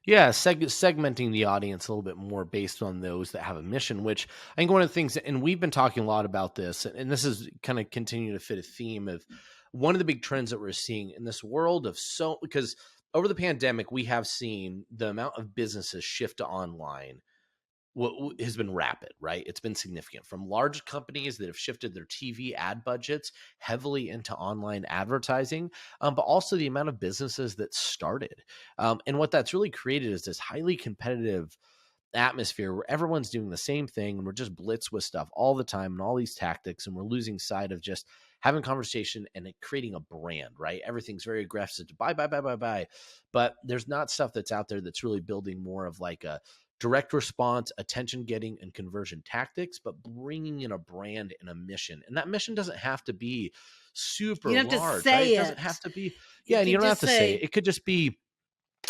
A: Yeah, segmenting the audience a little bit more based on those that have a mission, which I think one of the things, and we've been talking a lot about this, and this is kind of continuing to fit a theme of one of the big trends that we're seeing in this world of because over the pandemic, we have seen the amount of businesses shift to online what has been rapid, right? It's been significant from large companies that have shifted their TV ad budgets heavily into online advertising, but also the amount of businesses that started. And what that's really created is this highly competitive atmosphere where everyone's doing the same thing and we're just blitzed with stuff all the time and all these tactics, and we're losing sight of just having conversation and it creating a brand, right? Everything's very aggressive to buy, buy, buy, buy, buy. But there's not stuff that's out there that's really building more of like a direct response, attention getting, and conversion tactics, but bringing in a brand and a mission. And that mission doesn't have to be
B: You
A: super
B: don't have to
A: large, right?
B: say
A: It doesn't
B: it.
A: have to be,
B: You
A: yeah, and you
B: can
A: don't have
B: just
A: to say it.
B: say,
A: It could just be,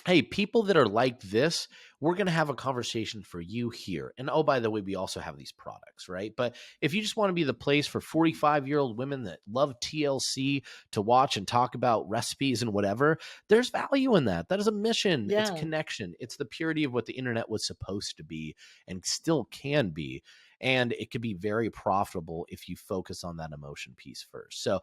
A: hey, people that are like this, we're going to have a conversation for you here. And oh, by the way, we also have these products, right? But if you just want to be the place for 45-year-old women that love TLC to watch and talk about recipes and whatever, there's value in that. That is a mission. It's
B: yeah.
A: connection. It's the purity of what the internet was supposed to be and still can be. And it could be very profitable if you focus on that emotion piece first. So,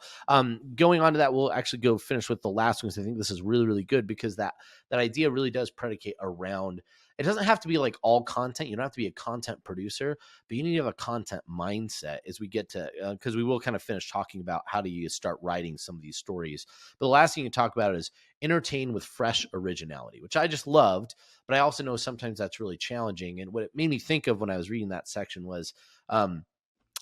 A: going on to that, we'll actually go finish with the last one because I think this is really, really good because that idea really does predicate around. It doesn't have to be like all content. You don't have to be a content producer, but you need to have a content mindset as we get to, because we will kind of finish talking about how do you start writing some of these stories. But the last thing you talk about is entertain with fresh originality, which I just loved, but I also know sometimes that's really challenging. And what it made me think of when I was reading that section was,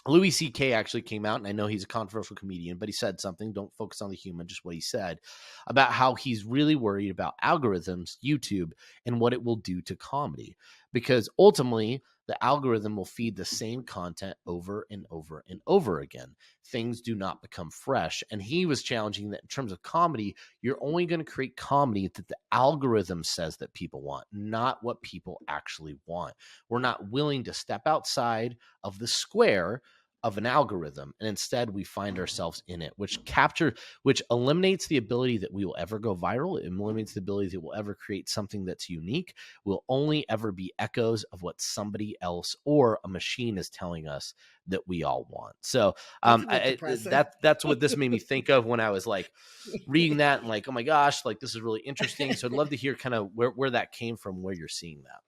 A: Louis C.K. actually came out, and I know he's a controversial comedian, but he said something, don't focus on the human, just what he said, about how he's really worried about algorithms, YouTube, and what it will do to comedy. Because ultimately, the algorithm will feed the same content over and over and over again. Things do not become fresh. And he was challenging that in terms of comedy, you're only going to create comedy that the algorithm says that people want, not what people actually want. We're not willing to step outside of the square of an algorithm, and instead we find ourselves in it, which eliminates the ability that we will ever go viral. It eliminates the ability that we'll ever create something that's unique. We'll only ever be echoes of what somebody else or a machine is telling us that we all want. So
B: That's a bit depressing.
A: that's what this made me think of when I was like reading that and like, oh my gosh, like this is really interesting. So I'd love to hear kind of where that came from, where you're seeing that.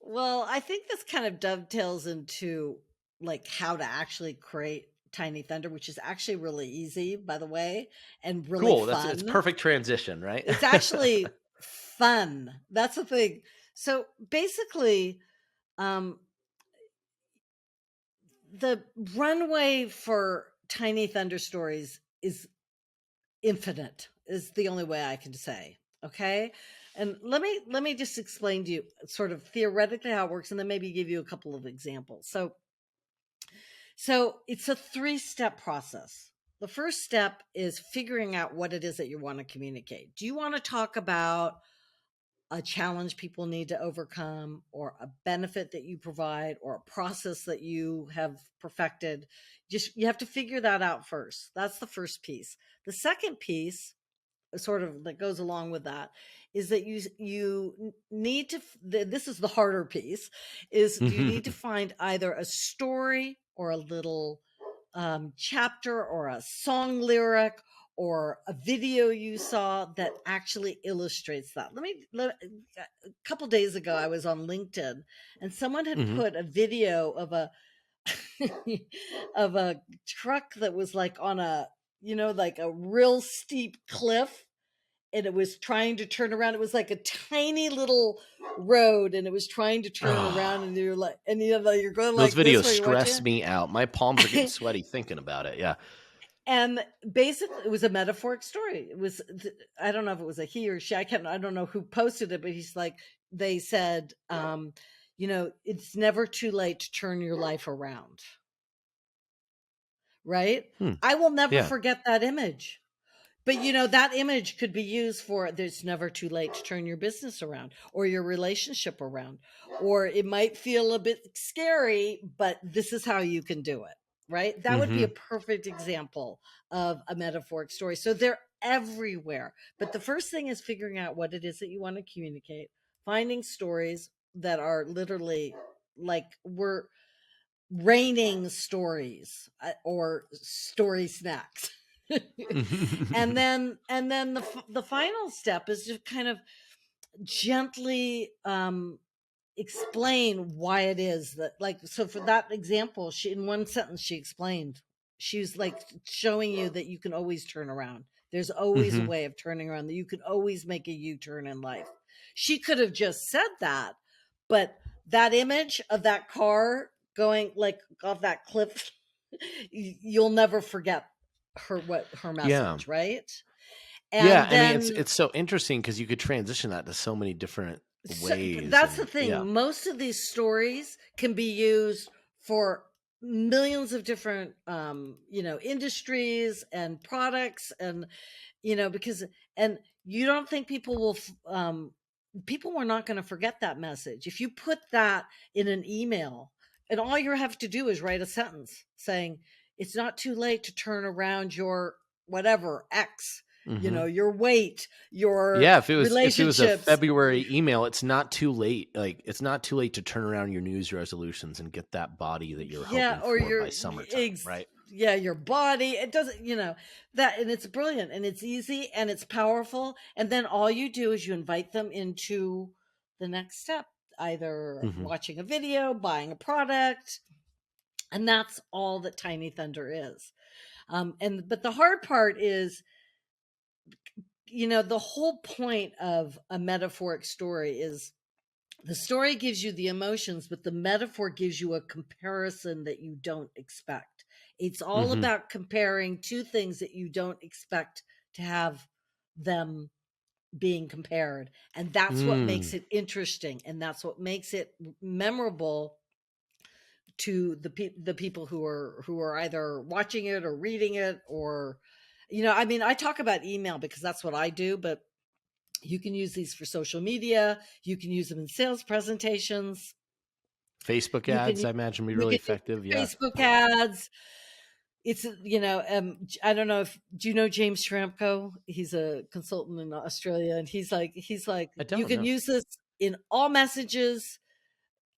B: Well, I think this kind of dovetails into like how to actually create Tiny Thunder, which is actually really easy, by the way, and really
A: Cool. It's
B: fun.
A: perfect transition, right?
B: It's actually fun. That's the thing. So basically, um, the runway for Tiny Thunder stories is infinite, is the only way I can say. Okay. And let me just explain to you sort of theoretically how it works, and then maybe give you a couple of examples. So it's a 3-step process. The first step is figuring out what it is that you want to communicate. Do you want to talk about a challenge people need to overcome, or a benefit that you provide, or a process that you have perfected? Just, you have to figure that out first. That's the first piece. The second piece, sort of that goes along with that, is that you need to, this is the harder piece, is you need to find either a story or a little chapter or a song lyric or a video you saw that actually illustrates that. A couple days ago I was on LinkedIn, and someone had
A: Hmm.
B: put a video of a of a truck that was like on a, like a real steep cliff, and it was trying to turn around. It was like a tiny little road, and it was trying to turn around,
A: Oh,
B: and you're like, and you're going
A: those
B: like this
A: videos
B: while you're watching
A: stress
B: it.
A: me out. My palms are getting sweaty thinking about it. Yeah.
B: And basically it was a metaphoric story. It was, I don't know if it was a he or she, I don't know who posted it, but he's like, they said, it's never too late to turn your life around. Right? I will never
A: Yeah.
B: forget that image. But that image could be used for there's never too late to turn your business around or your relationship around. Or it might feel a bit scary, but this is how you can do it. Right? That would be a perfect example of a metaphoric story. So they're everywhere. But the first thing is figuring out what it is that you want to communicate, finding stories that are literally like we're raining stories or story snacks. and then the final step is just kind of gently explain why it is that, like, so for that example, she in one sentence she explained, she was like showing you that you can always turn around. There's always a way of turning around, that you can always make a U-turn in life. She could have just said that, but that image of that car going like off that cliff, you'll never forget her
A: Yeah.
B: message, right?
A: Yeah.
B: And
A: I mean,
B: then
A: it's so interesting because you could transition that to so many different ways.
B: that's the
A: And
B: thing.
A: yeah.
B: Most of these stories can be used for millions of different industries and products, and because and you don't think people will people are not going to forget that message if you put that in an email, and all you have to do is write a sentence saying it's not too late to turn around your whatever X, your weight, your
A: Yeah, if it was a
B: relationships.
A: February email, it's not too late. Like, it's not too late to turn around your New Year's resolutions and get that body that you're
B: Yeah,
A: hoping
B: or
A: for by summertime, right?
B: yeah, your body. It doesn't, that, and it's brilliant and it's easy and it's powerful. And then all you do is you invite them into the next step, either
A: hmm
B: watching a video, buying a product, and that's all that Tiny Thunder is. But the hard part is, the whole point of a metaphoric story is the story gives you the emotions, but the metaphor gives you a comparison that you don't expect. It's all
A: hmm
B: about comparing two things that you don't expect to have them being compared. And that's what makes
A: Mm.
B: it interesting. And that's what makes it memorable to the people who are either watching it or reading it, or, I mean, I talk about email because that's what I do, but you can use these for social media. You can use them in sales presentations.
A: Facebook
B: You can
A: ads,
B: use
A: I imagine, be
B: you
A: really
B: can use
A: effective. Yeah.
B: Facebook ads. It's, I don't know if do you know James Schramko? He's a consultant in Australia, and he's like
A: I
B: you
A: don't
B: can
A: know.
B: use this in all messages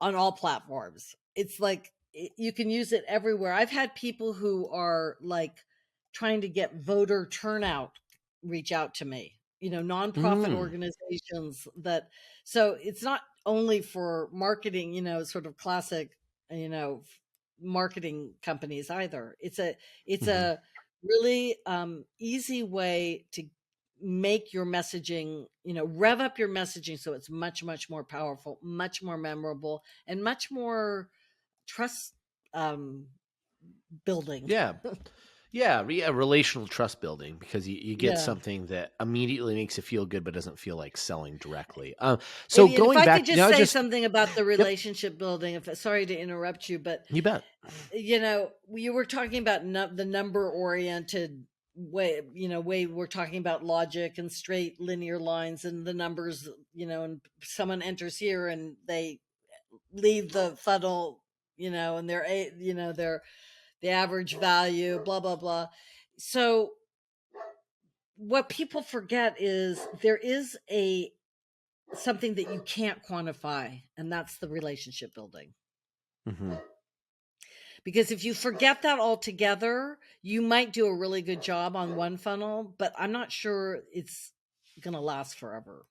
B: on all platforms. It's like you can use it everywhere. I've had people who are like trying to get voter turnout reach out to me, nonprofit
A: Mm.
B: organizations that, so it's not only for marketing, sort of classic, you know, marketing companies either. It's
A: hmm
B: a really easy way to make your messaging, rev up your messaging so it's much, much more powerful, much more memorable, and much more trust um, building.
A: Yeah. Yeah, relational trust building, because you get
B: Yeah.
A: something that immediately makes you feel good, but doesn't feel like selling directly. So
B: And if
A: going
B: I could
A: back,
B: just say
A: just
B: something about the
A: yep,
B: relationship building, if sorry to interrupt you, but
A: you bet.
B: you were talking about the number oriented way, way we're talking about logic and straight linear lines and the numbers, and someone enters here and they leave the funnel, and they're the average value, blah blah blah. So what people forget is there is a something that you can't quantify, and that's the relationship building.
A: hmm
B: Because if you forget that altogether, you might do a really good job on one funnel, but I'm not sure it's going to last forever.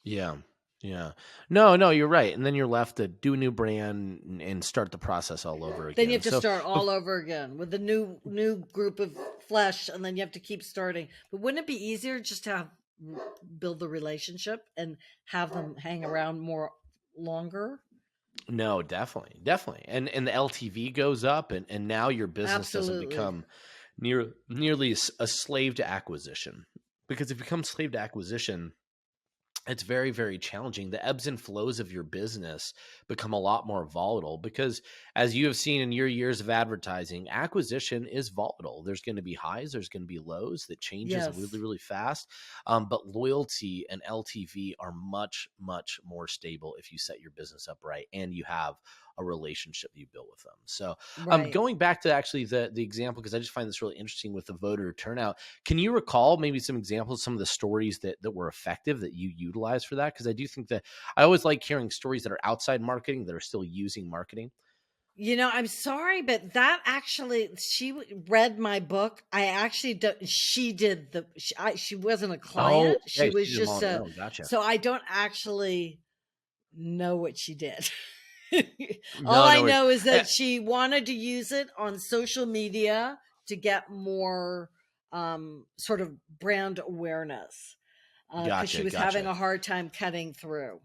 A: Yeah. Yeah. No, you're right. And then you're left to do a new brand and start the process all over
B: Then you
A: again.
B: have to
A: So,
B: start all over again with a new group of flesh, and then you have to keep starting. But wouldn't it be easier just to build the relationship and have them hang around more longer?
A: no, definitely. And the LTV goes up, and now your business doesn't
B: Absolutely.
A: become nearly a slave to acquisition. Because if you become slave to acquisition, it's very, very challenging. The ebbs and flows of your business become a lot more volatile because, as you have seen in your years of advertising, acquisition is volatile. There's going to be highs, there's going to be lows, that changes really,
B: Yes.
A: really fast. But loyalty and LTV are much, much more stable if you set your business up right and you have a relationship you build with them. So,
B: Right.
A: going back to actually the example, because I just find this really interesting with the voter turnout. Can you recall maybe some examples, some of the stories that were effective that you utilized for that? Because I do think that I always like hearing stories that are outside marketing that are still using marketing.
B: I'm sorry, but that actually, read my book. I actually, she did she wasn't a
A: Oh,
B: client. She
A: okay.
B: was
A: She did them all
B: just
A: on her own. Gotcha.
B: so I don't actually know what she did. All
A: No,
B: I
A: no worries.
B: know is
A: Eh,
B: that she wanted to use it on social media to get more sort of brand awareness because she
A: Gotcha.
B: was having
A: Gotcha.
B: a hard time cutting through.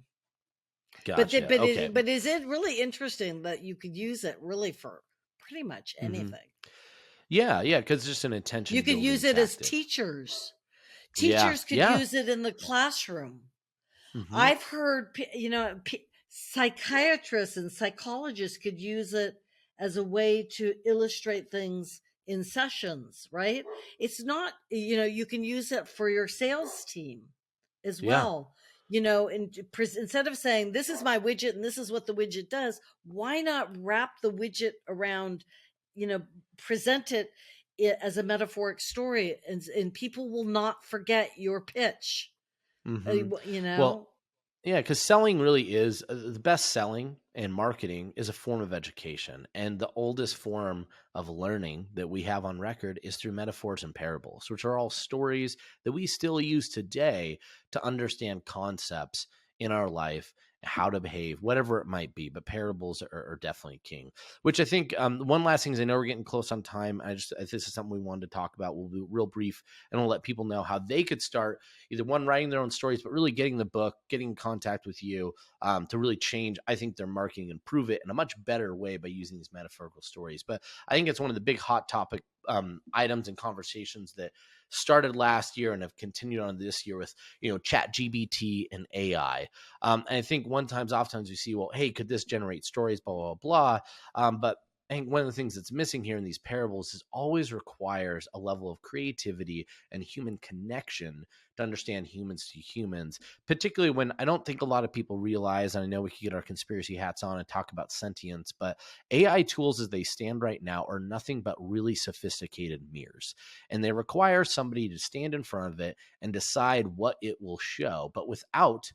A: Gotcha. Okay.
B: But is it really interesting that you could use it really for pretty much
A: Hmm.
B: anything?
A: Yeah. Yeah. Because it's just an
B: You
A: attention
B: could
A: building
B: use it as
A: tactic.
B: teachers.
A: Yeah.
B: Teachers could
A: Yeah.
B: use it in the classroom.
A: Hmm.
B: I've heard, psychiatrists and psychologists could use it as a way to illustrate things in sessions, right? It's not, you can use it for your sales team as
A: Yeah.
B: well. And instead of saying, this is my widget and this is what the widget does, why not wrap the widget around, you know, present it as a metaphoric story, and people will not forget your pitch,
A: Hmm.
B: you
A: Well,
B: know?
A: yeah, because selling really is the best selling, and marketing is a form of education. And the oldest form of learning that we have on record is through metaphors and parables, which are all stories that we still use today to understand concepts in our life, how to behave, whatever it might be. But parables are definitely king. Which I think, one last thing is, I know we're getting close on time. If this is something we wanted to talk about, we'll be real brief, and we'll let people know how they could start either one, writing their own stories, but really getting the book, getting in contact with you, to really change, I think, their marketing, improve it in a much better way by using these metaphorical stories. But I think it's one of the big hot topic items and conversations that started last year and have continued on this year with, chat GBT and AI. And I think oftentimes we see, well, hey, could this generate stories, blah, blah, blah. But I think one of the things that's missing here in these parables is always requires a level of creativity and human connection to understand humans to humans, particularly when I don't think a lot of people realize, and I know we could get our conspiracy hats on and talk about sentience, but AI tools as they stand right now are nothing but really sophisticated mirrors. And they require somebody to stand in front of it and decide what it will show. But without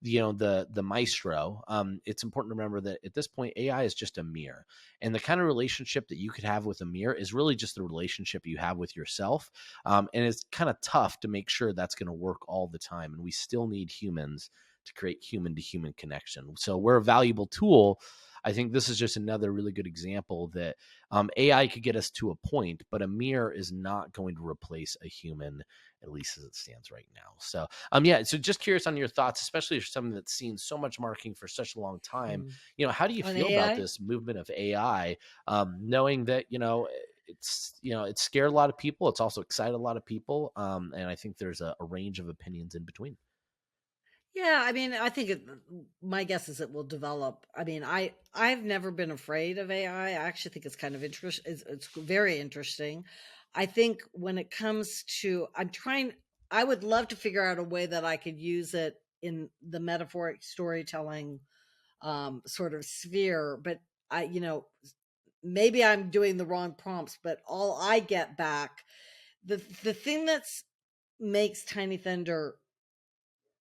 A: the maestro, it's important to remember that at this point AI is just a mirror, and the kind of relationship that you could have with a mirror is really just the relationship you have with yourself. And it's kind of tough to make sure that's going to work all the time, and we still need humans to create human to human connection. So we're a valuable tool. I think this is just another really good example that, AI could get us to a point, but a mirror is not going to replace a human, at least as it stands right now. So, yeah. So, just curious on your thoughts, especially for someone that's seen so much marketing for such a long time.
B: Mm.
A: How do you
B: On
A: feel about
B: AI?
A: this movement of AI? Knowing that it's scared a lot of people, it's also excited a lot of people, and I think there's a range of opinions in between.
B: Yeah, I mean, I think my guess is it will develop. I mean, I've never been afraid of AI. I actually think it's kind of interesting. It's very interesting. I think when it comes to, I would love to figure out a way that I could use it in the metaphoric storytelling sort of sphere. But maybe I'm doing the wrong prompts. But all I get back, the thing that's makes Tiny Thunder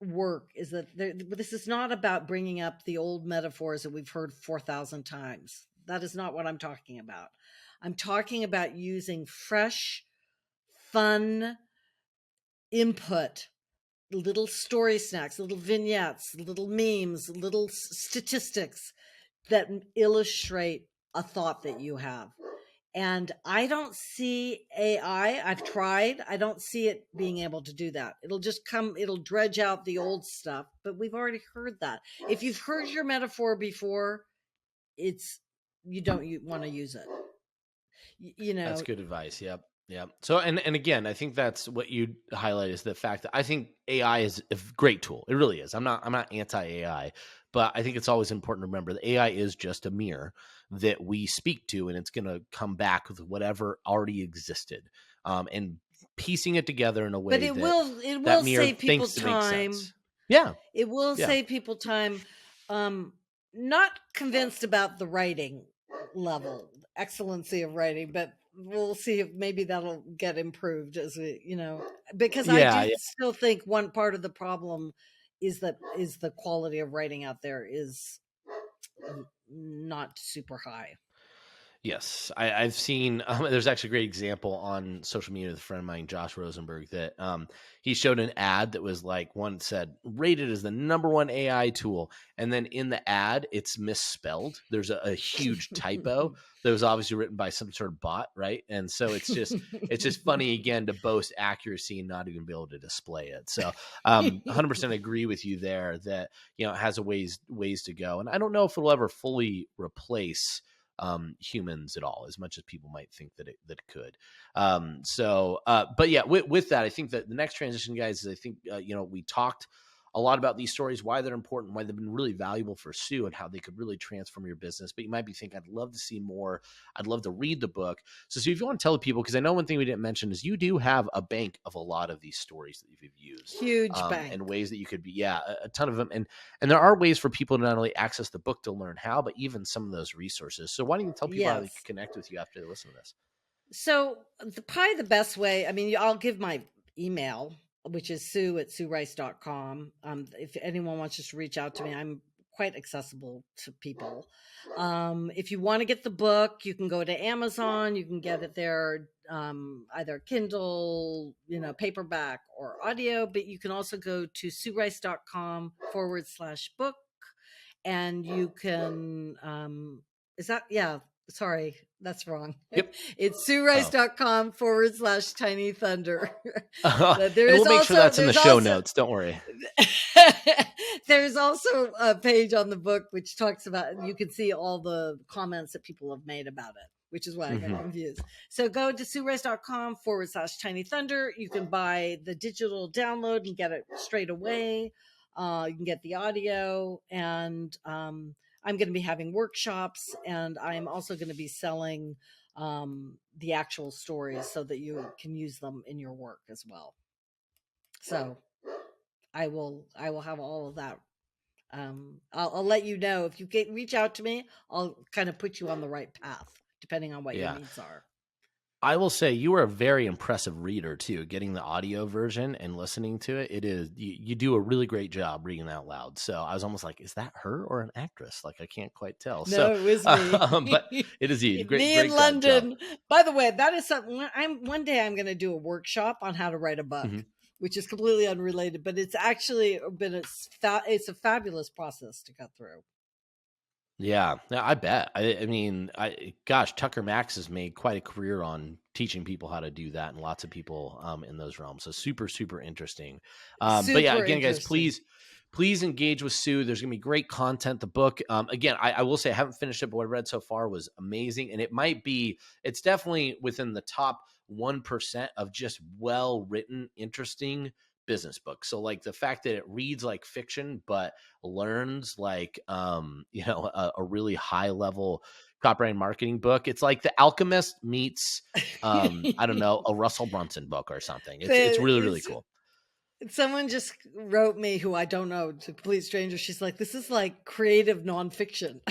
B: work is that this is not about bringing up the old metaphors that we've heard 4,000 times. That is not what I'm talking about. I'm talking about using fresh, fun input, little story snacks, little vignettes, little memes, little statistics that illustrate a thought that you have. And I don't see AI. I've tried. I don't see it being able to do that. It'll dredge out the old stuff, but we've already heard that. If you've heard your metaphor before, it's you don't want to use it. You
A: That's
B: know,
A: good advice. Yep. Yeah. So, and again, I think that's what you highlight is the fact that I think AI is a great tool. It really is. I'm not anti AI, but I think it's always important to remember that AI is just a mirror that we speak to, and it's going to come back with whatever already existed, and piecing it together in a
B: But
A: way
B: it
A: that
B: will it
A: that
B: will
A: mirror
B: save people
A: thinks to make
B: time.
A: sense. Yeah.
B: It will
A: Yeah.
B: save people time. Not convinced about the writing level, excellency of writing, but we'll see if maybe that'll get improved as we, because I
A: Yeah.
B: do
A: Yeah.
B: still think one part of the problem is the quality of writing out there is not super high.
A: Yes, I've seen. There's actually a great example on social media with a friend of mine, Josh Rosenberg, that he showed an ad that was like one said rated as the #1 AI tool, and then in the ad it's misspelled. There's a huge typo that was obviously written by some sort of bot, right? And so it's just funny again to boast accuracy and not even be able to display it. So 100% agree with you there that it has a ways to go, and I don't know if it'll ever fully replace humans at all, as much as people might think that it could. But yeah, with that, I think that the next transition, guys, is I think we talked a lot about these stories, why they're important, why they've been really valuable for Sue, and how they could really transform your business. But you might be thinking, I'd love to see more. I'd love to read the book. So Sue, if you want to tell people, because I know one thing we didn't mention is you do have a bank of a lot of these stories that you've used,
B: Huge bank.
A: and ways that you could be, a ton of them. And there are ways for people to not only access the book to learn how, but even some of those resources. So why don't you tell people how they can
B: Yes.
A: connect with you after they listen to this?
B: So probably the best way, I mean, I'll give my email, which is sue@suerice.com. If anyone wants just to reach out to me, I'm quite accessible to people. If you want to get the book, you can go to Amazon. You can get it there, either Kindle, paperback or audio, but you can also go to suerice.com/book. And you can, is that, yeah, sorry, that's wrong.
A: Yep.
B: It's suerice.com/tiny thunder.
A: And
B: There
A: we'll
B: is
A: make sure
B: also,
A: that's in the show notes. Don't worry.
B: there's also a page on the book which talks about, you can see all the comments that people have made about it, which is why I got confused. So go to suerice.com/tiny thunder. You can buy the digital download and get it straight away. You can get the audio, and I'm going to be having workshops, and I'm also going to be selling the actual stories so that you can use them in your work as well. So I will have all of that. I'll let you know if you reach out to me. I'll kind of put you on the right path depending on what your needs are.
A: I will say you are a very impressive reader too. Getting the audio version and listening to it, it is you do a really great job reading out loud. So I was almost like, is that her or an actress? Like I can't quite tell.
B: No, it was me.
A: But it is you. Great,
B: Me
A: great
B: in London.
A: job.
B: By the way, that is something. One day I'm going to do a workshop on how to write a book, which is completely unrelated, but it's actually been it's a fabulous process to cut through.
A: Yeah, I bet. I mean, gosh, Tucker Max has made quite a career on teaching people how to do that, and lots of people in those realms. So super, super interesting. But yeah, again, guys, please engage with Sue. There's gonna be great content. The book, again, I will say I haven't finished it, but what I read so far was amazing, and it's definitely within the top 1% of just well written, interesting business book. So like the fact that it reads like fiction but learns like a really high level copyright marketing book. It's like The Alchemist meets I don't know, a Russell Brunson book or something. It's really, really cool.
B: Someone just wrote me, who I don't know, to complete stranger. She's like, this is like creative nonfiction.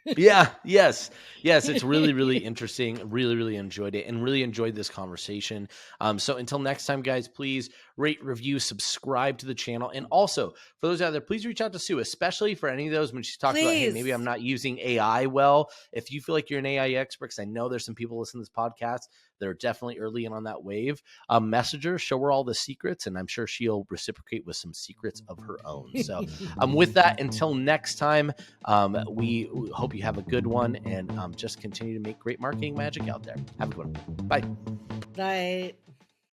A: Yes. It's really, really interesting. Really, really enjoyed it and really enjoyed this conversation. So until next time, guys, please rate, review, subscribe to the channel. And also for those out there, please reach out to Sue, especially for any of those when she's talking about, hey, maybe I'm not using AI well. If you feel like you're an AI expert, because I know there's some people listening to this podcast that are definitely early in on that wave, message her, show her all the secrets, and I'm sure she'll reciprocate with some secrets of her own. So with that, until next time, we hope you have a good one, and just continue to make great marketing magic out there. Have a good one. Bye.
B: Bye.